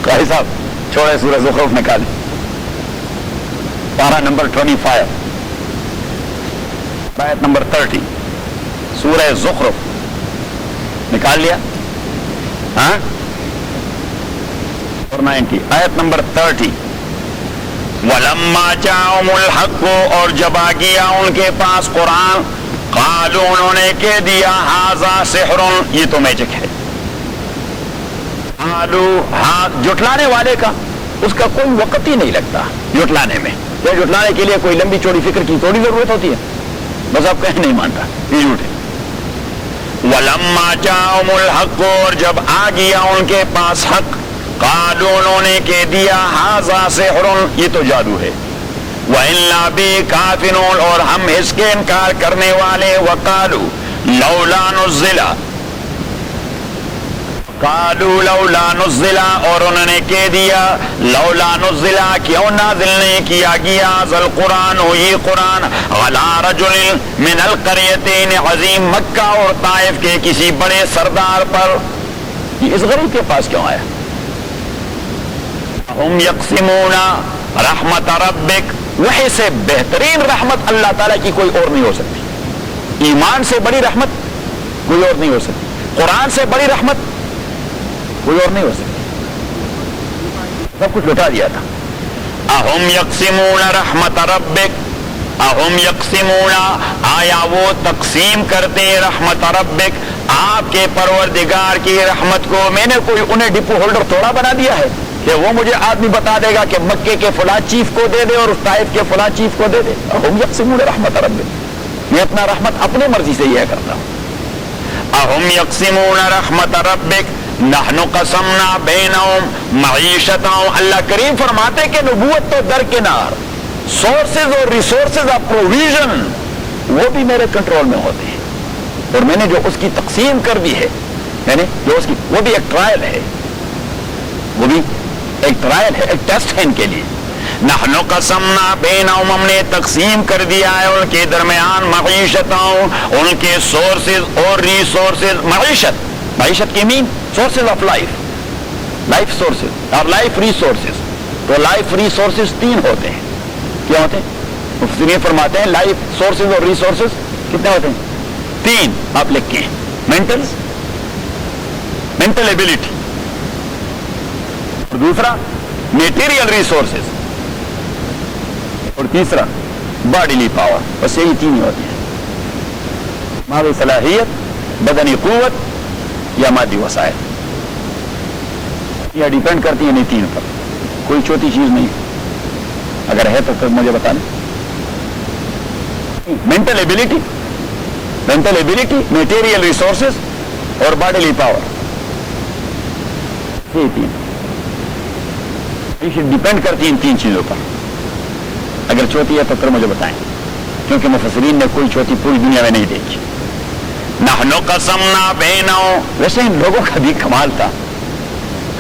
قاری صاحب چھوڑے سورہ زخرف نکالے پارہ نمبر 25 آیت نمبر 30 سورہ زخرف نکال لیا. ہاں اور 90 آیت نمبر 30 وَلَمَّا جَاءَهُمُ الْحَقُّ اور جب آ گیا ان کے پاس قرآن قالوا انہوں نے کہہ دیا هَذَا سِحْرٌ یہ تو میجک ہے. جھٹلانے والے کا اس کا کوئی وقت ہی نہیں لگتا جھٹلانے میں. یہ جھٹلانے کے لیے کوئی لمبی چوڑی فکر کی تھوڑی ضرورت ہوتی ہے. بس آپ کہیں نہیں مانتا یہ جھوٹ ہے. وَلَمَّا جَاءَهُمُ الْحَقُّ اور جب آ گیا ان کے پاس حق قالوا انہوں نے کہہ دیا هَذَا سِحْرٌ یہ تو جادو ہے. وَإِنَّا بِهِ كَافِرُونَ اور ہم اس کے انکار کرنے والے. وَقَالُوا لَوْلَا نُزِّلَ قالوا لولا نزل اور انہوں نے کہہ دیا لولا نزل کیوں نازل نہیں کیا گیا ذل قرآن یہ قرآن علی رجل من القریتین عظیم مکہ اور طائف کے کسی بڑے سردار پر. یہ اس غریب کے پاس کیوں آیا؟ ہم یقسمون رحمت ربک وحی سے بہترین رحمت اللہ تعالیٰ کی کوئی اور نہیں ہو سکتی. ایمان سے بڑی رحمت کوئی اور نہیں ہو سکتی. قرآن سے بڑی رحمت کوئی اور نہیں ہو سکتی. سب کچھ لٹا دیا تھا. اہم یقسمون رحمت ربک اہم یقسمون آیا وہ تقسیم کرتے رحمت ربک آپ کے پروردگار کی رحمت کو. میں نے کوئی انہیں ڈپو ہولڈر تھوڑا بنا دیا ہے کہ وہ مجھے آدمی بتا دے گا کہ مکے کے فلاں چیف کو دے دے اور طائف کے فلاں چیف کو دے دے. اہم یقسمون رحمت ربک میں اپنا رحمت اپنے مرضی سے یہ کرتا ہوں. اہم یقسمون رحمت ربک نحن قسمنا بینہم معیشتہم. اللہ کریم فرماتے کہ نبوت تو درکنار سورسز اور ریسورسز آف پروویژن وہ بھی میرے کنٹرول میں ہوتے ہیں اور میں نے جو اس کی تقسیم کر دی ہے یعنی جو اس کی وہ بھی ایک ٹرائل ہے. وہ بھی ایک ٹرائل ہے ایک ٹیسٹ ہے ان کے لیے. نحن قسمنا بینہم ہم نے تقسیم کر دیا ہے ان کے درمیان معیشتہم ان کے سورسز اور ریسورسز. معیشت کی main sources of life sources اور لائف ریسورسز. تو لائف ریسورسز 3 ہوتے ہیں. کیا ہوتے ہیں؟ مفسرین فرماتے ہیں لائف سورسز اور ریسورسز کتنے ہوتے ہیں؟ 3 آپ لکھ کے مینٹل ایبلٹی اور دوسرا میٹیریل ریسورسز اور تیسرا باڈیلی پاور. بس یہی 3 ہی ہوتے ہیں. مالی صلاحیت بدنی قوت یا مادی وسائل. یہ ڈیپینڈ کرتی ہے نہیں 3 پر. کوئی چوتھی چیز نہیں اگر ہے تو پھر مجھے بتا دیں. مینٹل ایبلٹی میٹیریل ریسورسز اور باڈیلی پاور یہ 3 ڈیپینڈ کرتی ہیں ان 3 چیزوں پر. اگر چوتھی ہے تو پھر مجھے بتائیں کیونکہ مفسرین نے کوئی چوتھی پوری دنیا میں نہیں دیکھی. نحن قسمنا بینہم ویسے ان لوگوں کا بھی کمال تھا.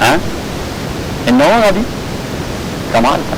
ان لوگوں کا بھی کمال تھا.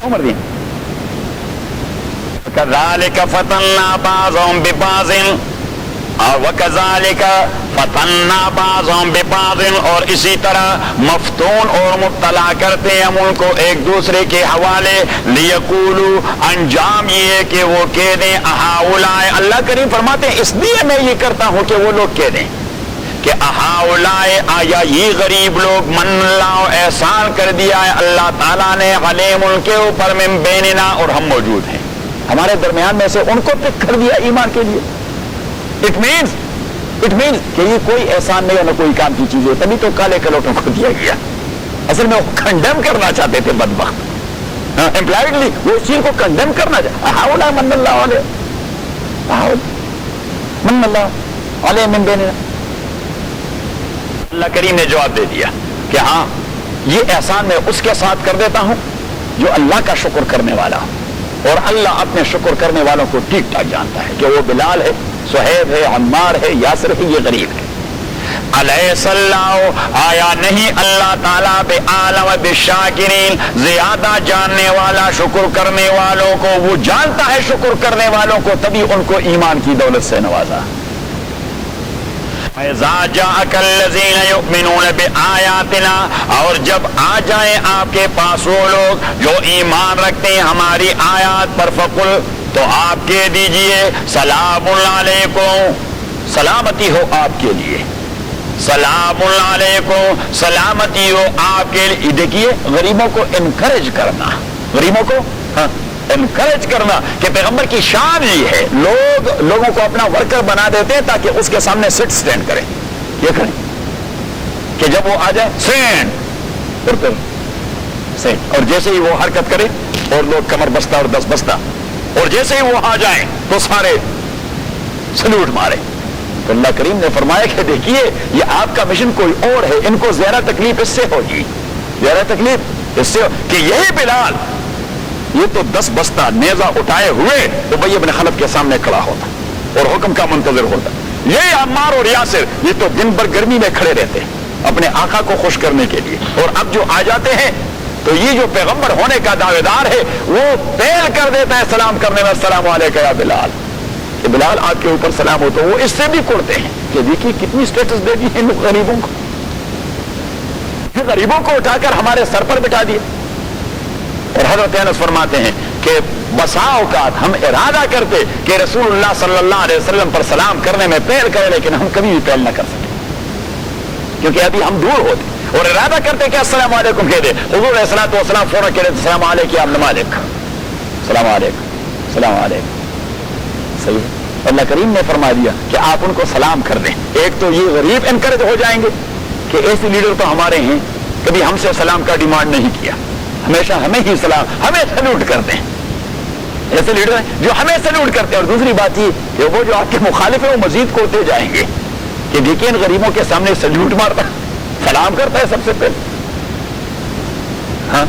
عمر دین کذالک فتننا بعضهم ببعض اور وکذالک فتننا بعضهم ببعض اور اسی طرح مفتون اور مبتلا کرتے ہیں ہم ان کو ایک دوسرے کے حوالے لیقولوا انجام یہ ہے کہ وہ کہہ دیں اہؤلاء اللہ کریم فرماتے ہیں اس لیے میں یہ کرتا ہوں کہ وہ لوگ کہہ دیں کہ اہؤلاء آیا یہ غریب لوگ من اللہ احسان کر دیا ہے اللہ تعالیٰ نے علیہم ان کے اوپر من بیننا اور ہم موجود ہیں ہمارے درمیان میں سے ان کو پک کر دیا ایمان کے لیے اٹ مینس کہ یہ کوئی احسان نہیں ہے نہ کوئی کام کی چیز ہے تبھی تو کالے کلوٹوں کو دیا گیا اصل میں وہ کنڈیم کرنا چاہتے تھے بدبخت امپلائڈلی وہ اس چیز کو کنڈیم کرنا چاہتے اہؤلاء من اللہ علیہ من اللہ علیہ من بیننا اللہ کریم نے جواب دے دیا کہ ہاں یہ احسان میں اس کے ساتھ کر دیتا ہوں جو اللہ کا شکر کرنے والا ہو اور اللہ اپنے شکر کرنے والوں کو ٹھیک ٹھاک جانتا ہے کہ وہ بلال ہے صہیب ہے عمار ہے یاسر ہے یہ غریب ہے الیس اللہ آیا نہیں اللہ تعالیٰ بعالم بالشاکرین زیادہ جاننے والا شکر کرنے والوں کو وہ جانتا ہے شکر کرنے والوں کو تبھی ان کو ایمان کی دولت سے نوازا اِذَا جَاءَكَ الَّذِينَ يُؤْمِنُونَ بِآيَاتِنَا اور جب آ جائیں آپ کے پاس وہ لوگ جو ایمان رکھتے ہیں ہماری آیات پر فقل تو آپ کہہ دیجئے سلام علیکم سلامتی ہو آپ کے لیے سلام علیکم سلامتی ہو آپ کے لیے دیکھیے غریبوں کو انکریج کرنا غریبوں کو انکریج کرنا کہ پیغمبر کی شان یہ ہے لوگوں کو اپنا ورکر بنا دیتے ہیں تاکہ اس کے سامنے سٹ سٹینڈ کریں یہ کریں کہ جب وہ آ جائے سینڈ اور پھر سینڈ اور جیسے ہی وہ حرکت کرے اور لوگ کمر بستہ اور دس بستہ اور جیسے ہی وہ آ جائیں تو سارے سلوٹ مارے تو اللہ کریم نے فرمایا کہ دیکھیے یہ آپ کا مشن کوئی اور ہے ان کو زیادہ تکلیف اس سے ہوگی زیادہ تکلیف اس سے کہ یہی بلال یہ تو 10 بستہ نیزہ اٹھائے ہوئے ابی بن خلف کے سامنے کھڑا ہوتا اور حکم کا منتظر ہوتا یہ عمار اور یاسر یہ تو دن بھر گرمی میں کھڑے رہتے اپنے آقا کو خوش کرنے کے لیے اور اب جو آ جاتے ہیں تو یہ جو پیغمبر ہونے کا دعوے دار ہے وہ پہل کر دیتا ہے سلام کرنے میں السلام علیکم یا بلال کہ بلال آپ کے اوپر سلام ہو تو وہ اس سے بھی کرتے ہیں کہ دیکھیے کتنی سٹیٹس دے دی ان غریبوں کو غریبوں کو اٹھا کر ہمارے سر پر بٹھا دیے اور حضرت انس فرماتے ہیں کہ بسا اوقات ہم ارادہ کرتے کہ رسول اللہ صلی اللہ علیہ وسلم پر سلام کرنے میں پہل کرے لیکن ہم کبھی بھی پہل نہ کر سکے کیونکہ ابھی ہم دور ہوتے اور ارادہ کرتے کہ السلام علیکم کہہ دے حضور علیہ الصلوۃ والسلام فوراً کہہ دے السلام علیکم یا ابن مالک السلام علیکم السلام علیکم صحیح اللہ کریم نے فرما دیا کہ آپ ان کو سلام کر دیں ایک تو یہ غریب انکریج ہو جائیں گے کہ ایسے لیڈر تو ہمارے ہیں کبھی ہم سے سلام کا ڈیمانڈ نہیں کیا ہمیشہ ہمیں ہی سلام ہمیں سلوٹ کرتے ہیں ایسے لیڈر ہیں جو ہمیں سلوٹ کرتے ہیں اور دوسری بات یہ کہ وہ جو آپ کے مخالف ہیں وہ مزید کرتے جائیں گے کہ دیکھیں ان غریبوں کے سامنے سلوٹ مارتا سلام کرتا ہے سب سے پہلے ہاں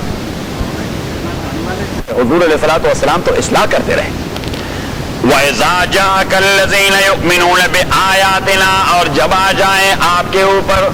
حضور علیہ الصلوۃ والسلام تو اصلاح کرتے رہے وَإِذَا جَاءَكَ الَّذِينَ يُؤْمِنُونَ بِآيَاتِنَا اور جب آ جائیں آپ کے اوپر